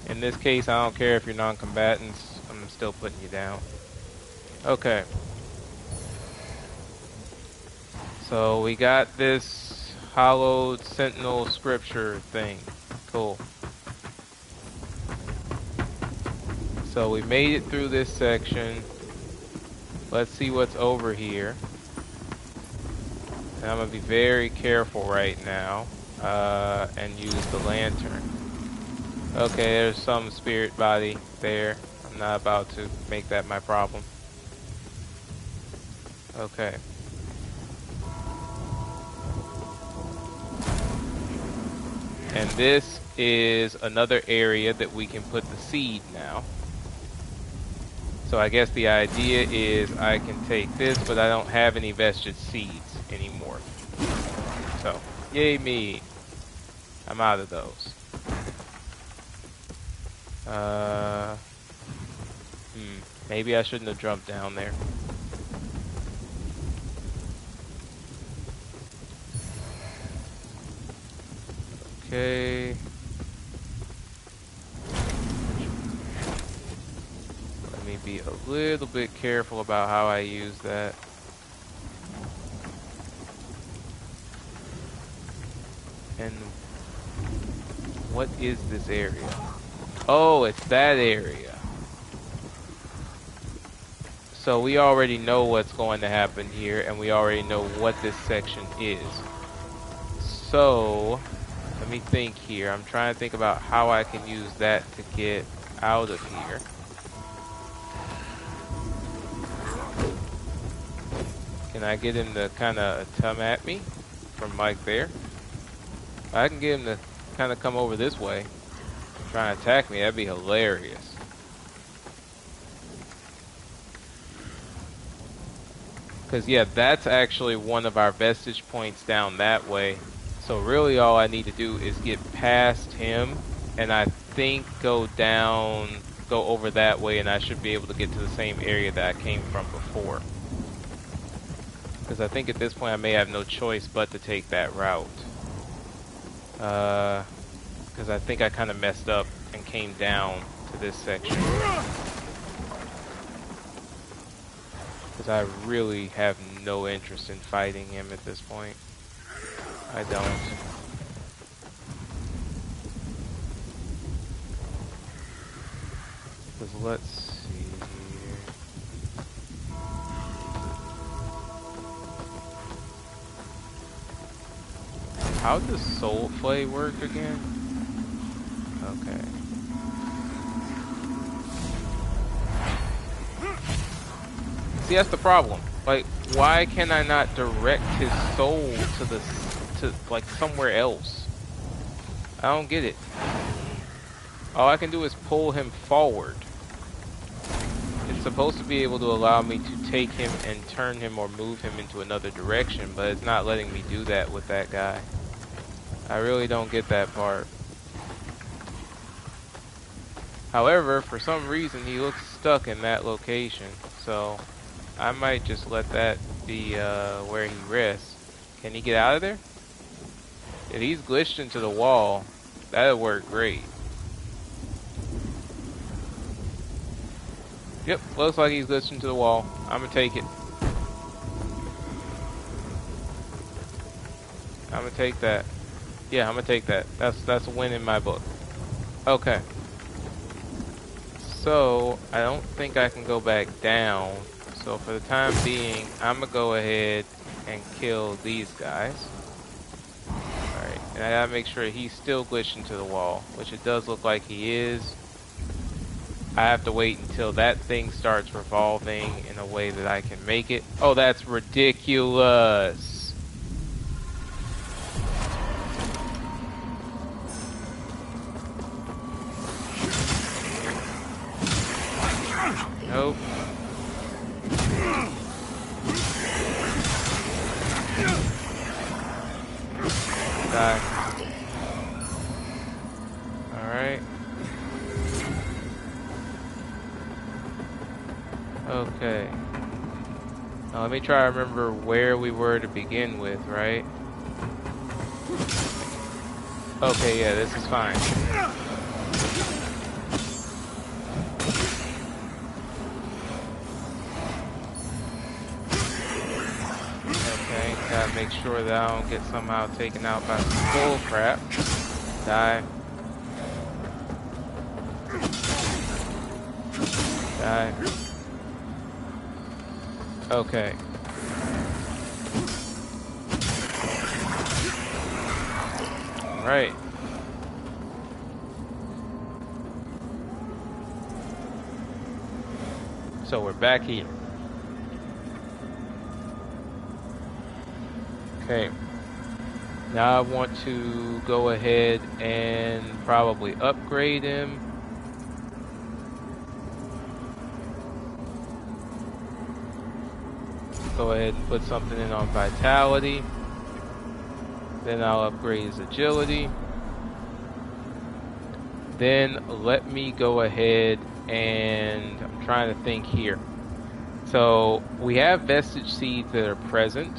In this case, I don't care if you're non-combatants, I'm still putting you down. Okay. So we got this hallowed sentinel scripture thing. Cool. So we made it through this section. Let's see what's over here. And I'm gonna be very careful right now and use the lantern. Okay, there's some spirit body there. I'm not about to make that my problem. Okay. And this is another area that we can put the seed now. So I guess the idea is I can take this, but I don't have any vestige seeds anymore. So, yay me. I'm out of those. Maybe I shouldn't have jumped down there. Okay. Let me be a little bit careful about how I use that. And what is this area? Oh, it's that area. So we already know what's going to happen here, and we already know what this section is. So, let me think here. I'm trying to think about how I can use that to get out of here. Can I get him to kind of come at me from like there? I can get him to kind of come over this way, try and attack me. That'd be hilarious. Because, yeah, that's actually one of our vestige points down that way. So really all I need to do is get past him, and I think go over that way, and I should be able to get to the same area that I came from before. Because I think at this point I may have no choice but to take that route. Because I think I kind of messed up and came down to this section. Because I really have no interest in fighting him at this point. I don't. Because let's see here. How does Soul Flay work again? Okay. See, that's the problem. Like, why can I not direct his soul to like somewhere else? I don't get it. All I can do is pull him forward. supposed to be able to allow me to take him and turn him or move him into another direction, but it's not letting me do that with that guy. I really don't get that part. However, for some reason, he looks stuck in that location, so I might just let that be where he rests. Can he get out of there? If he's glitched into the wall, that'll work great. Yep, looks like he's glitched into the wall. I'm gonna take it. I'm gonna take that. Yeah, I'm gonna take that. That's a win in my book. Okay. So, I don't think I can go back down. So for the time being, I'm gonna go ahead and kill these guys. Alright, and I gotta make sure he's still glitched into the wall, which it does look like he is. I have to wait until that thing starts revolving in a way that I can make it. Oh, that's ridiculous. Nope. Die. Alright. Okay. Now let me try to remember where we were to begin with, right? Okay, yeah, this is fine. Okay, gotta make sure that I don't get somehow taken out by some bull crap. Die. Die. Okay. Right. So we're back here. Okay. Now I want to go ahead and probably upgrade him. Go ahead and put something in on vitality. Then I'll upgrade his agility. Then let me go ahead and I'm trying to think here. So we have vestige seeds that are present.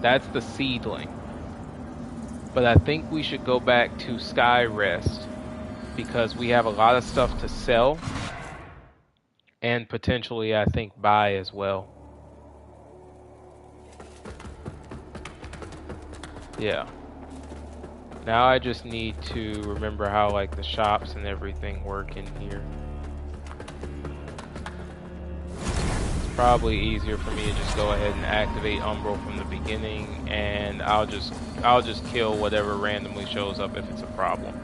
That's the seedling. But I think we should go back to Skyrest because we have a lot of stuff to sell and potentially I think buy as well. Yeah. Now I just need to remember how like the shops and everything work in here. It's probably easier for me to just go ahead and activate Umbral from the beginning and I'll just kill whatever randomly shows up if it's a problem.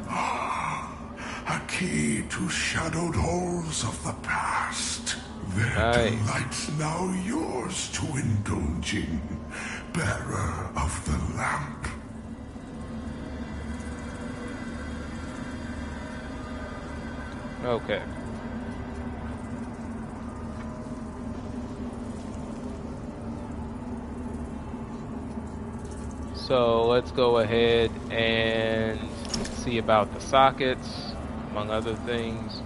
A key to shadowed halls of the past. Their delight's now yours to indulge in, bearer of the lamp. Okay. So let's go ahead and see about the sockets, among other things.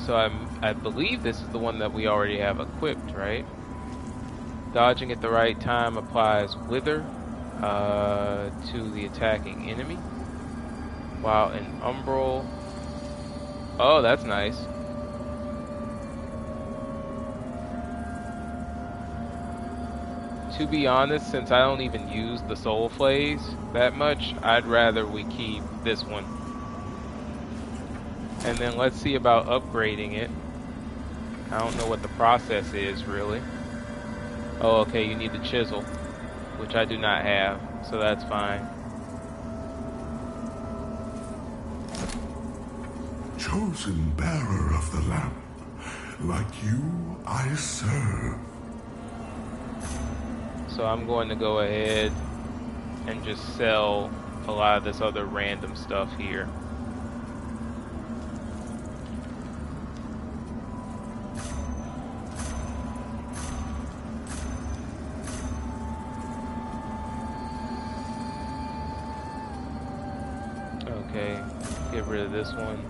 So I believe this is the one that we already have equipped, right? Dodging at the right time applies Wither to the attacking enemy. While in Umbral... Oh, that's nice. To be honest, since I don't even use the Soul Flays that much, I'd rather we keep this one. And then let's see about upgrading it. I don't know what the process is, really. Oh, okay, you need the chisel, which I do not have, so that's fine. Chosen bearer of the lamp, like you I serve. So I'm going to go ahead and just sell a lot of this other random stuff here. Okay, get rid of this one.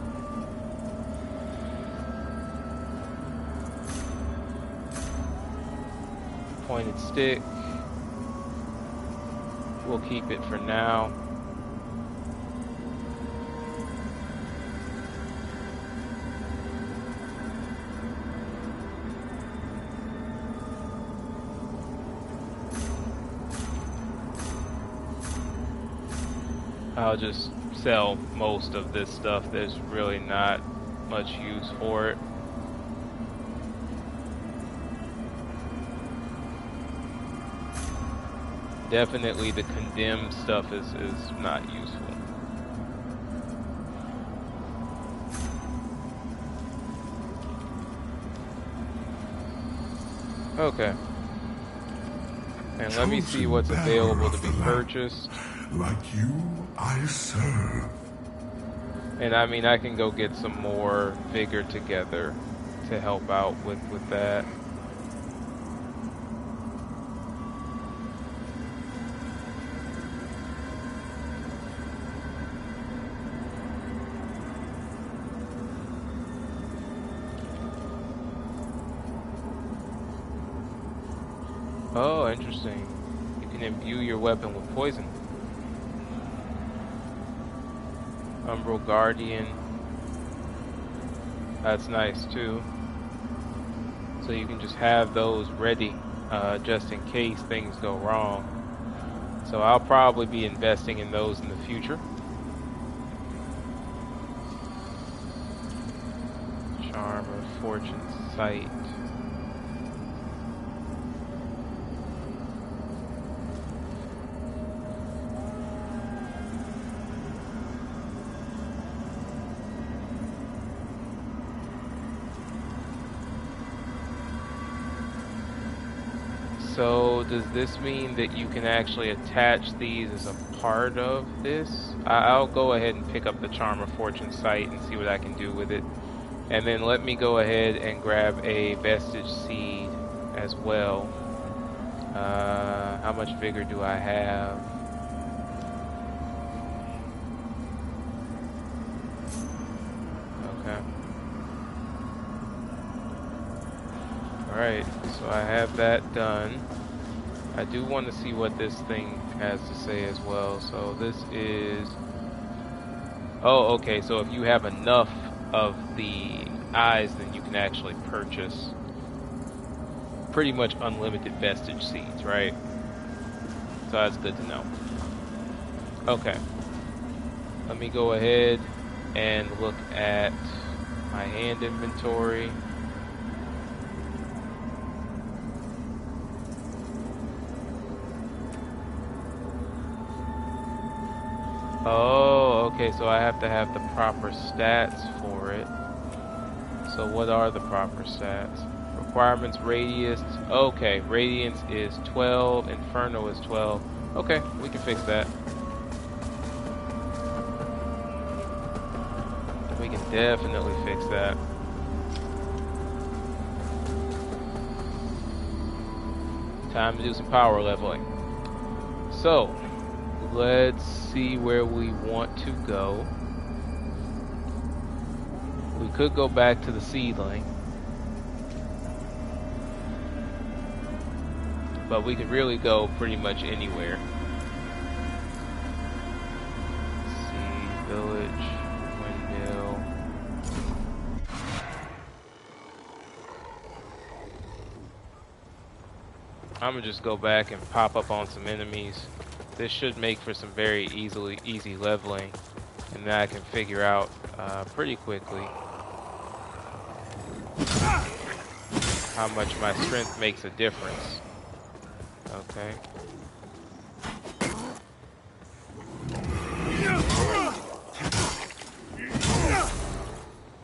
Pointed stick. We'll keep it for now. I'll just sell most of this stuff. There's really not much use for it. Definitely the condemned stuff is not useful. Okay. And let me see what's available to be purchased. Like you, I serve. And I mean, I can go get some more vigor together to help out with that. Oh, interesting. You can imbue your weapon with poison. Umbral Guardian. That's nice too. So you can just have those ready just in case things go wrong. So I'll probably be investing in those in the future. Charm of Fortune's Sight. So does this mean that you can actually attach these as a part of this? I'll go ahead and pick up the Charm of Fortune Sight and see what I can do with it. And then let me go ahead and grab a Vestige Seed as well. How much vigor do I have? Okay. Alright, so I have that done. I do want to see what this thing has to say as well. So this is... Oh, okay, so if you have enough of the eyes, then you can actually purchase pretty much unlimited Vestige Seeds, right? So that's good to know. Okay. Let me go ahead and look at my hand inventory. Oh, okay, so I have to have the proper stats for it. So what are the proper stats? Requirements, Radius. Okay, Radiance is 12, Inferno is 12. Okay, we can fix that. We can definitely fix that. Time to do some power leveling. So, let's see where we want to go. We could go back to the seedling, but we could really go pretty much anywhere. Let's see, village, windmill. I'm gonna just go back and pop up on some enemies. This should make for some very easy leveling, and that I can figure out pretty quickly how much my strength makes a difference. Okay.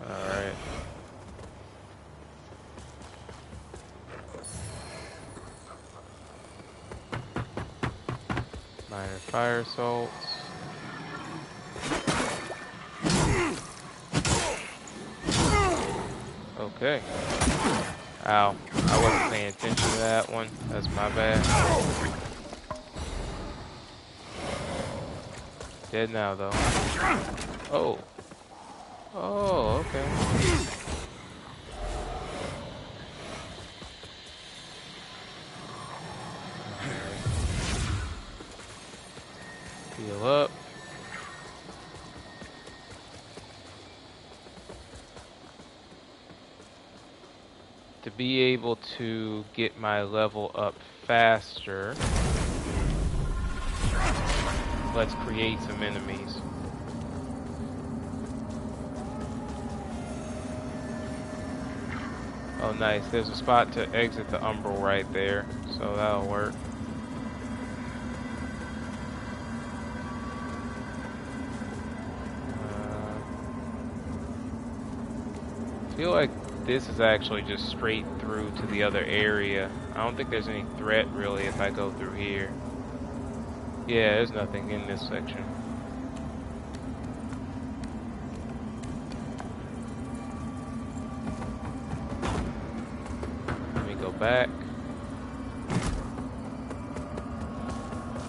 Alright. Minor fire assaults. Okay. Ow. I wasn't paying attention to that one. That's my bad. Dead now, though. Oh. Oh, okay. Heal up. To be able to get my level up faster, let's create some enemies. Oh nice, there's a spot to exit the umbral right there, so that'll work. I feel like this is actually just straight through to the other area. I don't think there's any threat really if I go through here. Yeah, there's nothing in this section. Let me go back.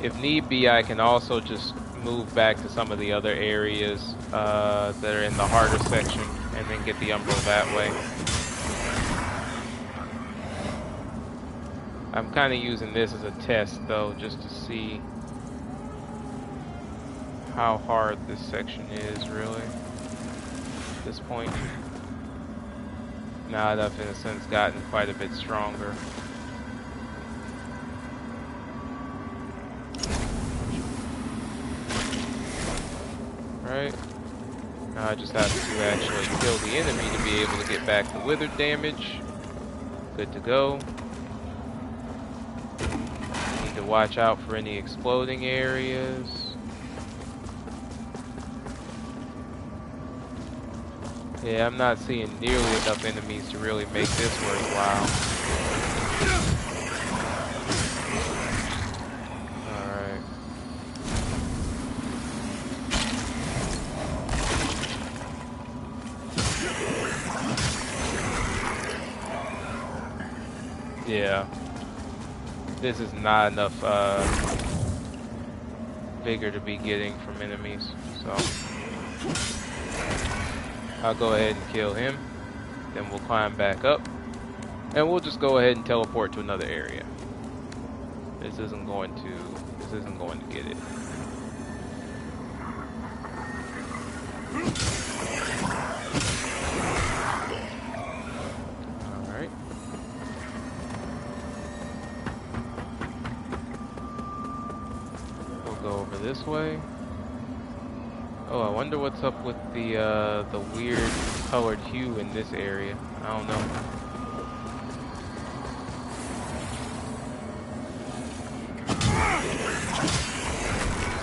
If need be, I can also just move back to some of the other areas that are in the harder section and then get the umbral that way. I'm kind of using this as a test though, just to see how hard this section is really at this point. Now that I've in a sense gotten quite a bit stronger. Right. Now I just have to actually kill the enemy to be able to get back the withered damage. Good to go. Need to watch out for any exploding areas. Yeah, I'm not seeing nearly enough enemies to really make this worthwhile. Alright. Yeah. This is not enough vigor to be getting from enemies, so I'll go ahead and kill him, then we'll climb back up, and we'll just go ahead and teleport to another area. This isn't going to get it. Alright. We'll go over this way. Oh, I wonder what's up with the weird colored hue in this area. I don't know.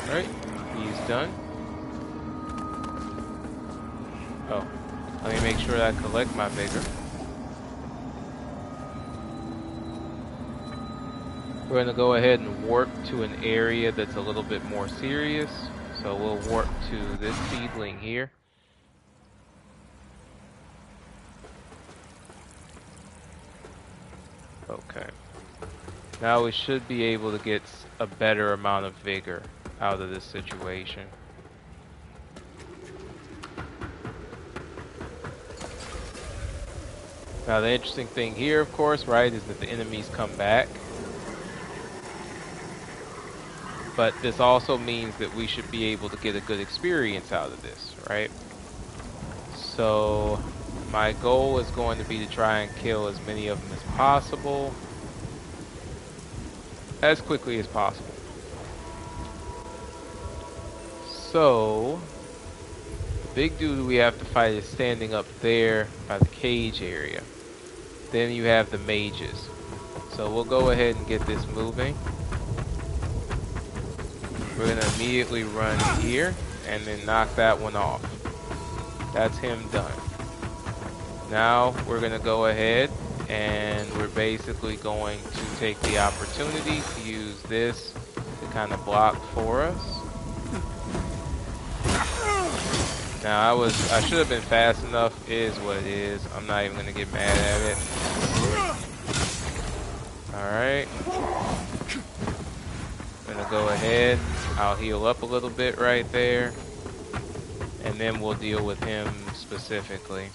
Alright, he's done. Oh, let me make sure I collect my vigor. We're going to go ahead and warp to an area that's a little bit more serious. So we'll warp to this seedling here. Okay. Now we should be able to get a better amount of vigor out of this situation. Now the interesting thing here, of course, right, is that the enemies come back. But this also means that we should be able to get a good experience out of this, right? So my goal is going to be to try and kill as many of them as possible, as quickly as possible. So the big dude we have to fight is standing up there by the cage area. Then you have the mages. So we'll go ahead and get this moving. We're gonna immediately run here and then knock that one off. That's him done. Now we're gonna go ahead and we're basically going to take the opportunity to use this to kind of block for us. Now I should have been fast enough, is what it is. I'm not even gonna get mad at it. Alright. Gonna go ahead. I'll heal up a little bit right there. And then we'll deal with him specifically.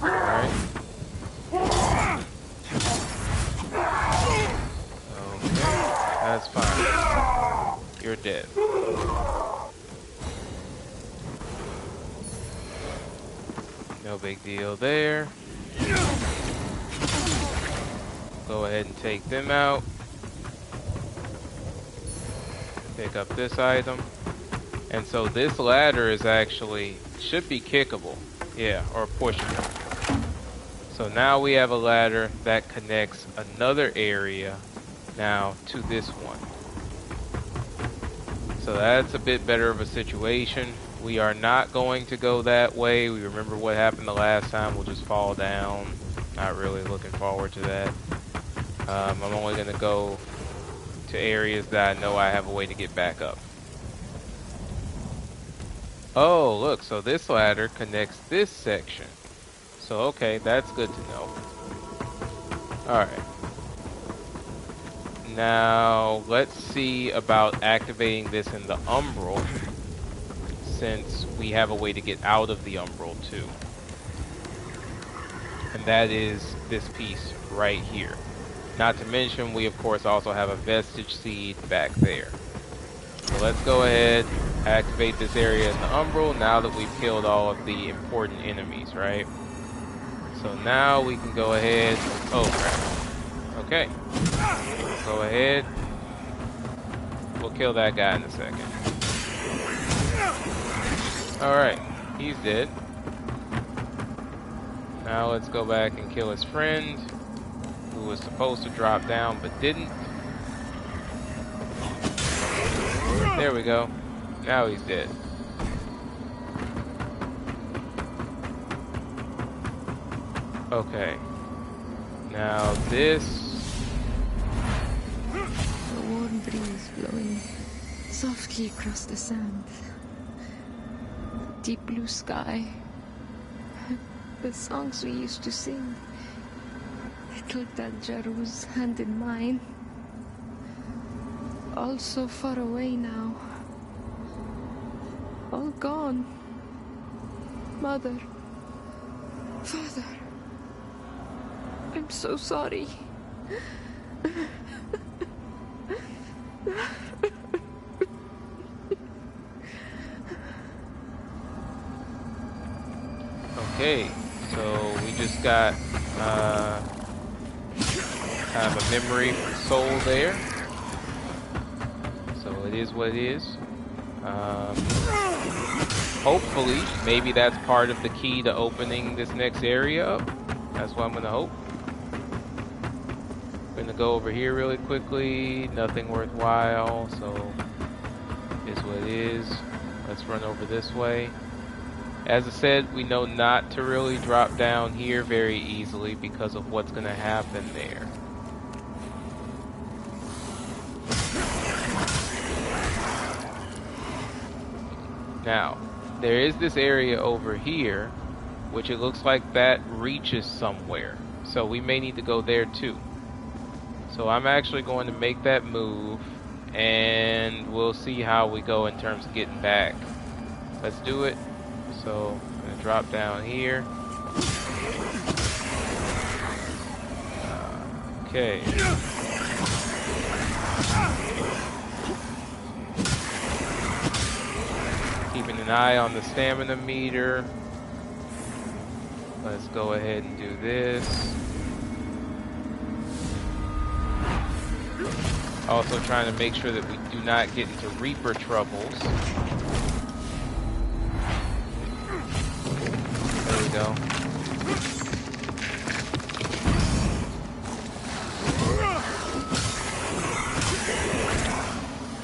Alright. That's fine. You're dead. No big deal there. Go ahead and take them out. Pick up this item. And so this ladder is actually, should be kickable. Yeah, or pushable. So now we have a ladder that connects another area now to this one. So that's a bit better of a situation. We are not going to go that way. We remember what happened the last time. We'll just fall down. Not really looking forward to that. I'm only going to go to areas that I know I have a way to get back up. Oh, look, so this ladder connects this section. So, okay, that's good to know. Alright. Now, let's see about activating this in the Umbral, since we have a way to get out of the Umbral too. And that is this piece right here. Not to mention, we of course also have a Vestige Seed back there. So let's go ahead, activate this area in the Umbral now that we've killed all of the important enemies, right? So now we can go ahead, oh crap. Okay. Go ahead. We'll kill that guy in a second. Alright, he's dead. Now let's go back and kill his friend, who was supposed to drop down but didn't. There we go. Now he's dead. Okay. Now this... A warm breeze blowing softly across the sand. Deep blue sky. The songs we used to sing. Little Tanjaru's hand in mine. All so far away now. All gone. Mother. Father. I'm so sorry. Okay, so we just got kind of a memory from Soul there. So it is what it is. Hopefully, maybe that's part of the key to opening this next area up. That's what I'm gonna hope. I'm gonna go over here really quickly. Nothing worthwhile, so it is what it is. Let's run over this way. As I said, we know not to really drop down here very easily because of what's gonna happen there. Now, there is this area over here, which it looks like that reaches somewhere. So we may need to go there too. So I'm actually going to make that move, and we'll see how we go in terms of getting back. Let's do it. So I'm going to drop down here. Okay. Keeping an eye on the stamina meter. Let's go ahead and do this. Also trying to make sure that we do not get into Reaper troubles. There we go.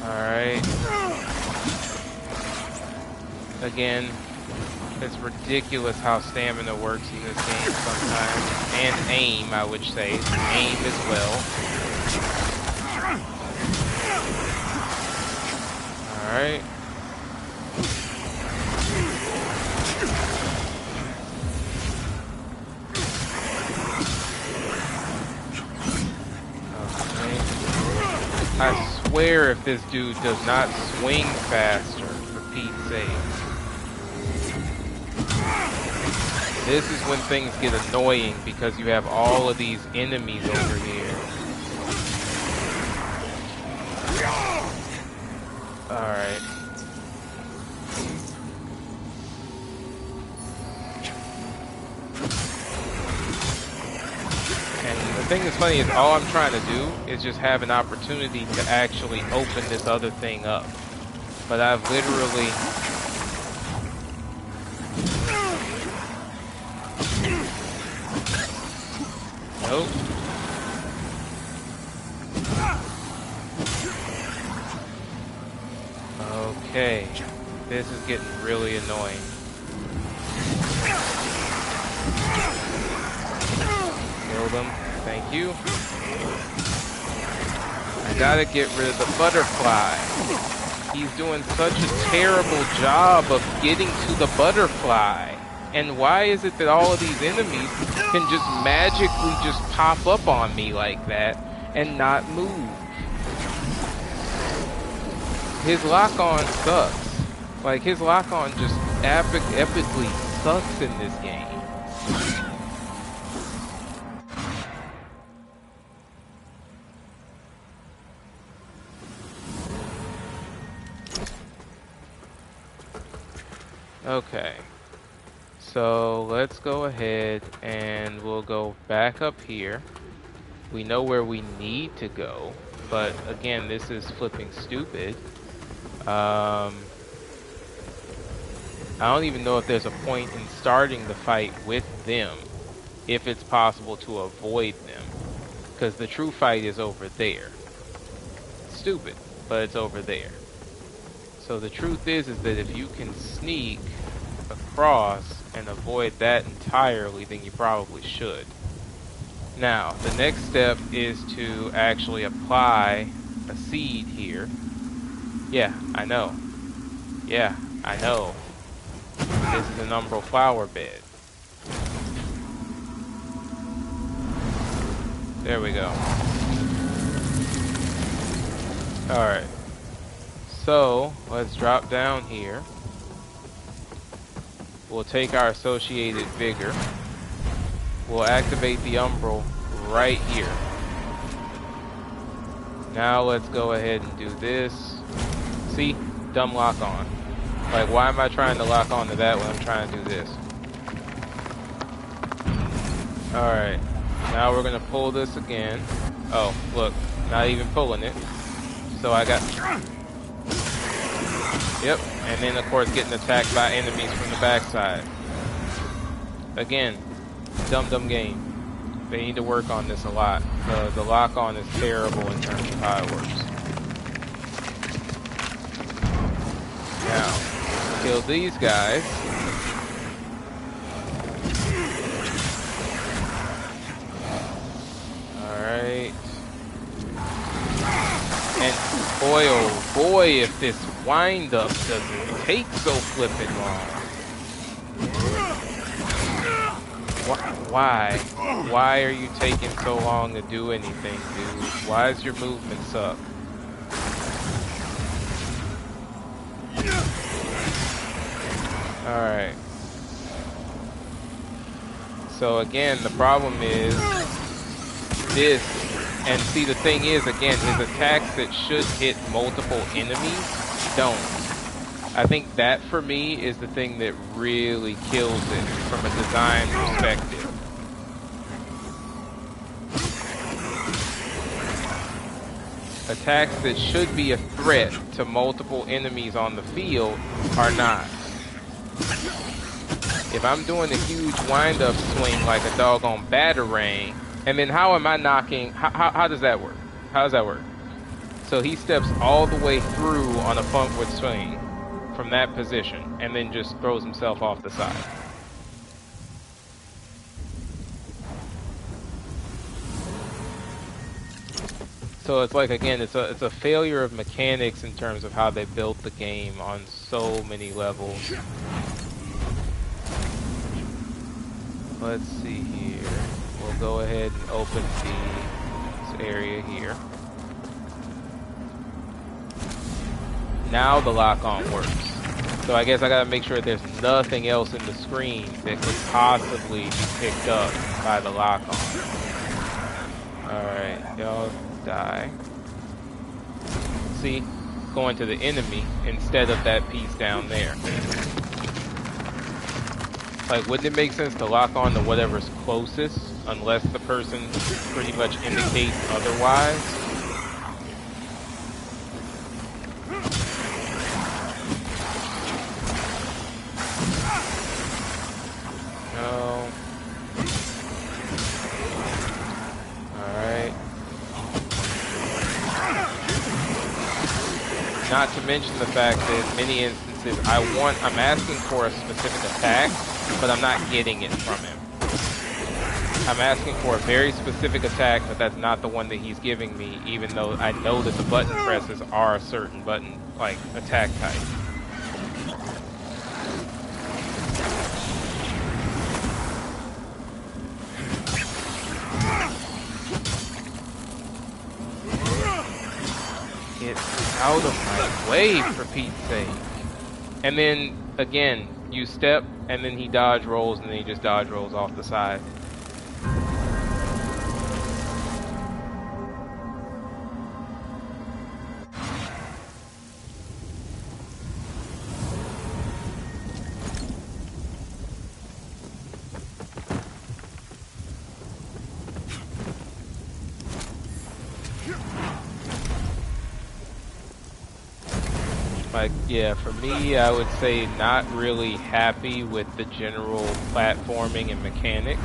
Alright. Again, it's ridiculous how stamina works in this game sometimes. And aim, I would say. Aim as well. Alright. I swear if this dude does not swing faster, for Pete's sake. This is when things get annoying because you have all of these enemies over here. Alright. The thing that's funny is all I'm trying to do is just have an opportunity to actually open this other thing up. But I've literally... Nope. Okay. This is getting really annoying. Kill them. Thank you. I gotta get rid of the butterfly. He's doing such a terrible job of getting to the butterfly. And why is it that all of these enemies can just magically just pop up on me like that and not move? His lock-on sucks. Like, his lock-on just epically sucks in this game. Okay, so let's go ahead and we'll go back up here. We know where we need to go, but again, this is flipping stupid. I don't even know if there's a point in starting the fight with them, if it's possible to avoid them, because the true fight is over there. Stupid, but it's over there. So the truth is that if you can sneak across and avoid that entirely, then you probably should. Now, the next step is to actually apply a seed here. Yeah, I know. Yeah, I know. This is an umbral flower bed. There we go. Alright. So, let's drop down here. We'll take our associated vigor. We'll activate the umbral right here. Now let's go ahead and do this. See? Dumb lock on. Like, why am I trying to lock onto that when I'm trying to do this? Alright. Now we're gonna pull this again. Oh, look. Not even pulling it. So I got... Yep, and then of course getting attacked by enemies from the backside. Again, dumb game. They need to work on this a lot. The lock-on is terrible in terms of how it works. Now, kill these guys. Alright. And boy, oh boy, if this wind-up doesn't take so flippin' long. Why? Why are you taking so long to do anything, dude? Why does your movement suck? Alright. So again, the problem is this. And see, the thing is, again, his attacks that should hit multiple enemies don't. I think that, for me, is the thing that really kills it from a design perspective. Attacks that should be a threat to multiple enemies on the field are not. If I'm doing a huge wind-up swing like a doggone batarang, and then how am I knocking? How does that work? How does that work? So he steps all the way through on a frontward swing from that position, and then just throws himself off the side. So it's like, again, it's a failure of mechanics in terms of how they built the game on so many levels. Let's see here. We'll go ahead and open this area here. Now the lock-on works. So I guess I gotta make sure there's nothing else in the screen that could possibly be picked up by the lock-on. Alright, y'all die. See? Going to the enemy instead of that piece down there. Like, wouldn't it make sense to lock on to whatever's closest, unless the person pretty much indicates otherwise? No. Alright. Not to mention the fact that in many instances I'm asking for a specific attack, but I'm not getting it from him. I'm asking for a very specific attack, but that's not the one that he's giving me, even though I know that the button presses are a certain button, like, attack type. Get out of my way, for Pete's sake. And then, again, you step, and then he dodge rolls, and then he just dodge rolls off the side. Like, yeah, for me, I would say not really happy with the general platforming and mechanics.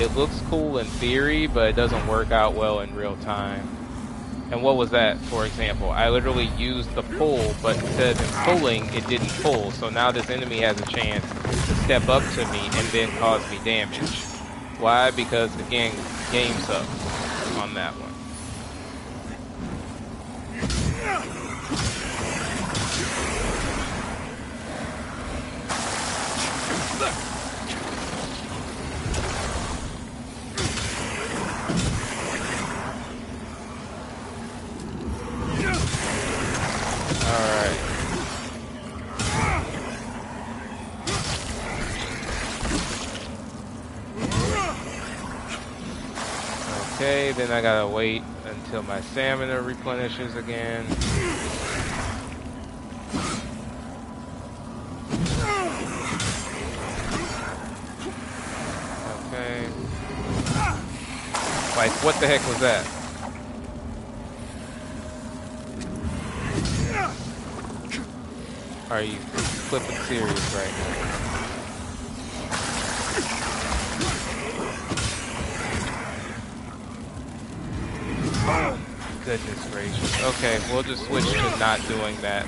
It looks cool in theory, but it doesn't work out well in real time. And what was that, for example? I literally used the pull, but instead of pulling, it didn't pull. So now this enemy has a chance to step up to me and then cause me damage. Why? Because, again, game sucks on that one. Alright. Okay, then I gotta wait until my stamina replenishes again. Okay. Like, what the heck was that? Are you flipping serious right now? Oh, goodness gracious. Okay, we'll just switch to not doing that.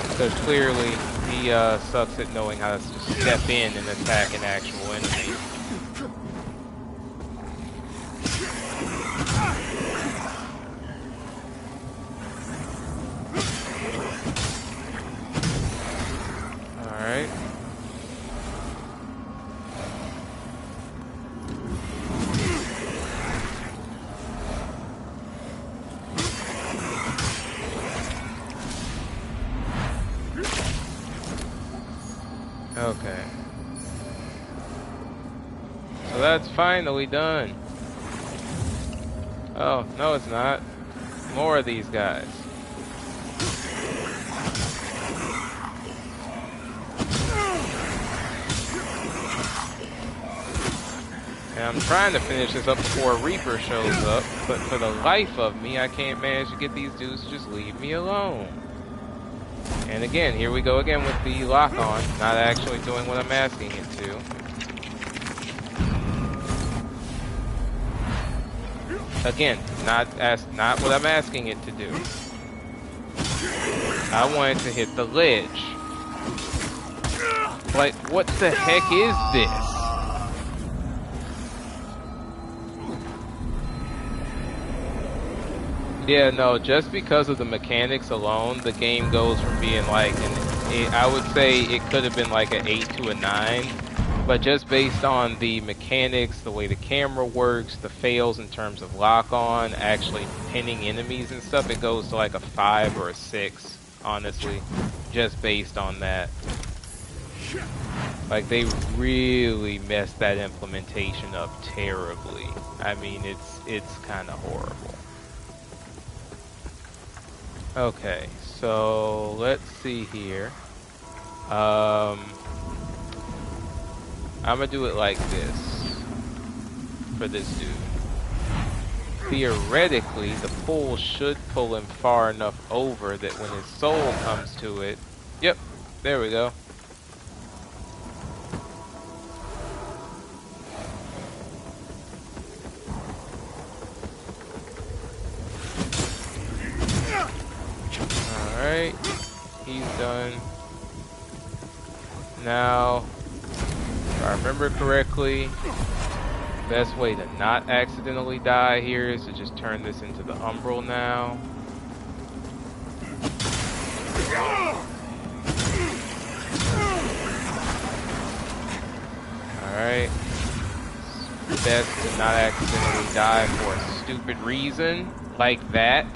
Because clearly, he sucks at knowing how to just step in and attack an actual enemy. Alright. Okay. So that's finally done. Oh, no it's not. More of these guys. And I'm trying to finish this up before a Reaper shows up, but for the life of me, I can't manage to get these dudes to just leave me alone. And again, here we go again with the lock-on, not actually doing what I'm asking it to. Again, not what I'm asking it to do. I wanted to hit the ledge. Like, what the heck is this? Yeah, no, just because of the mechanics alone, the game goes from being like I would say it could have been like an 8 to a 9, but just based on the mechanics, the way the camera works, the fails in terms of lock on, actually pinning enemies and stuff, it goes to like a 5 or a 6, honestly, just based on that. Like, they really messed that implementation up terribly. I mean, it's kind of horrible. Okay, so let's see here. I'm gonna do it like this for this dude. Theoretically, the pull should pull him far enough over that when his soul comes to it... Yep, there we go. Alright, he's done. Now, if I remember correctly, the best way to not accidentally die here is to just turn this into the Umbral now. Alright. Best to not accidentally die for a stupid reason like that.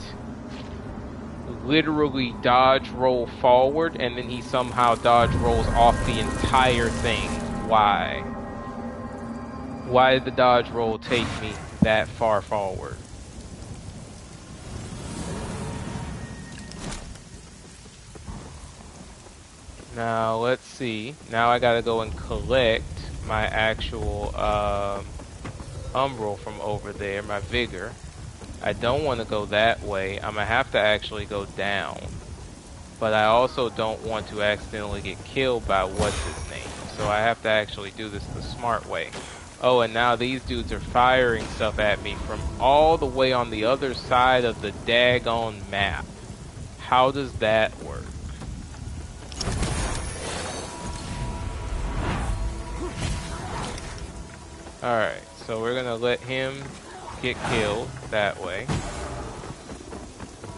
Literally dodge roll forward and then he somehow dodge rolls off the entire thing. Why? Why did the dodge roll take me that far forward? Now let's see. Now I gotta go and collect my actual Umbral from over there, my Vigor. I don't want to go that way. I'm gonna have to actually go down. But I also don't want to accidentally get killed by what's his name. So I have to actually do this the smart way. Oh, and now these dudes are firing stuff at me from all the way on the other side of the daggone map. How does that work? Alright, so we're gonna let him get killed that way.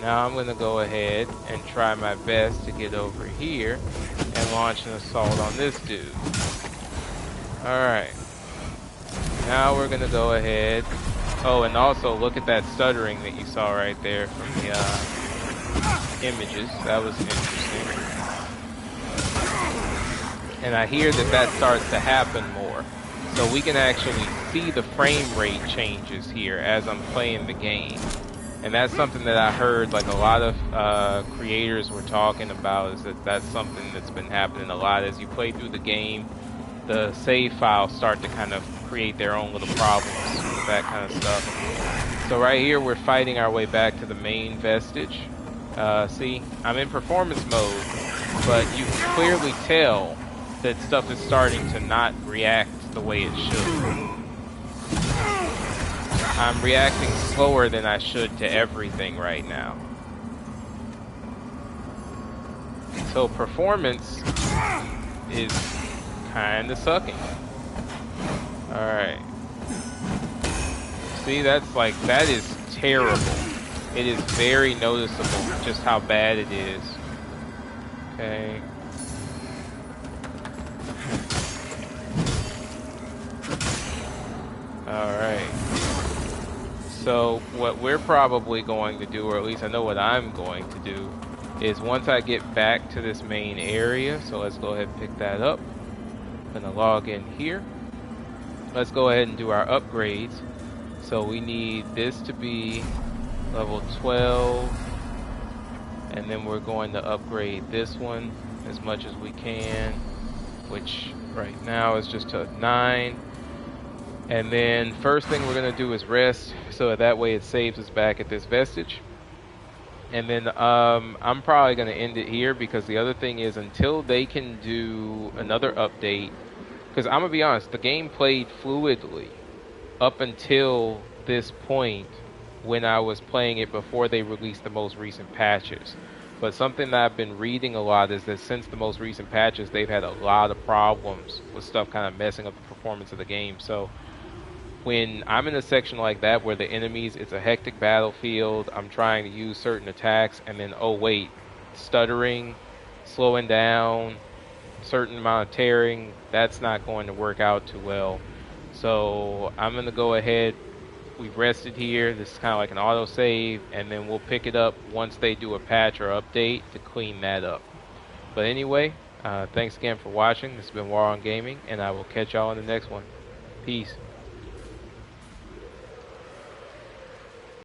Now I'm going to go ahead and try my best to get over here and launch an assault on this dude. Alright. Now we're going to go ahead. Oh, and also look at that stuttering that you saw right there from the images. That was interesting. And I hear that that starts to happen more. So we can actually see the frame rate changes here as I'm playing the game. And that's something that I heard like a lot of creators were talking about, is that that's something that's been happening a lot. As you play through the game, the save files start to kind of create their own little problems with that kind of stuff. So right here we're fighting our way back to the main vestige. See, I'm in performance mode, but you can clearly tell that stuff is starting to not react the way it should. I'm reacting slower than I should to everything right now. So performance is kinda sucking. Alright. See, that's like, that is terrible. It is very noticeable just how bad it is. Okay. Alright. So what we're probably going to do, or at least I know what I'm going to do, is once I get back to this main area, so let's go ahead and pick that up. I'm gonna log in here. Let's go ahead and do our upgrades. So we need this to be level 12, and then we're going to upgrade this one as much as we can, which right now is just to 9. And then first thing we're going to do is rest, so that way it saves us back at this vestige. And then I'm probably going to end it here, because the other thing is, until they can do another update, because I'm going to be honest, the game played fluidly up until this point when I was playing it before they released the most recent patches. But something that I've been reading a lot is that since the most recent patches, they've had a lot of problems with stuff kind of messing up the performance of the game. So when I'm in a section like that where the enemies, it's a hectic battlefield, I'm trying to use certain attacks, and then, oh wait, stuttering, slowing down, certain amount of tearing, that's not going to work out too well. So I'm going to go ahead. We've rested here. This is kind of like an autosave, and then we'll pick it up once they do a patch or update to clean that up. But anyway, thanks again for watching. This has been War on Gaming, and I will catch y'all in the next one. Peace.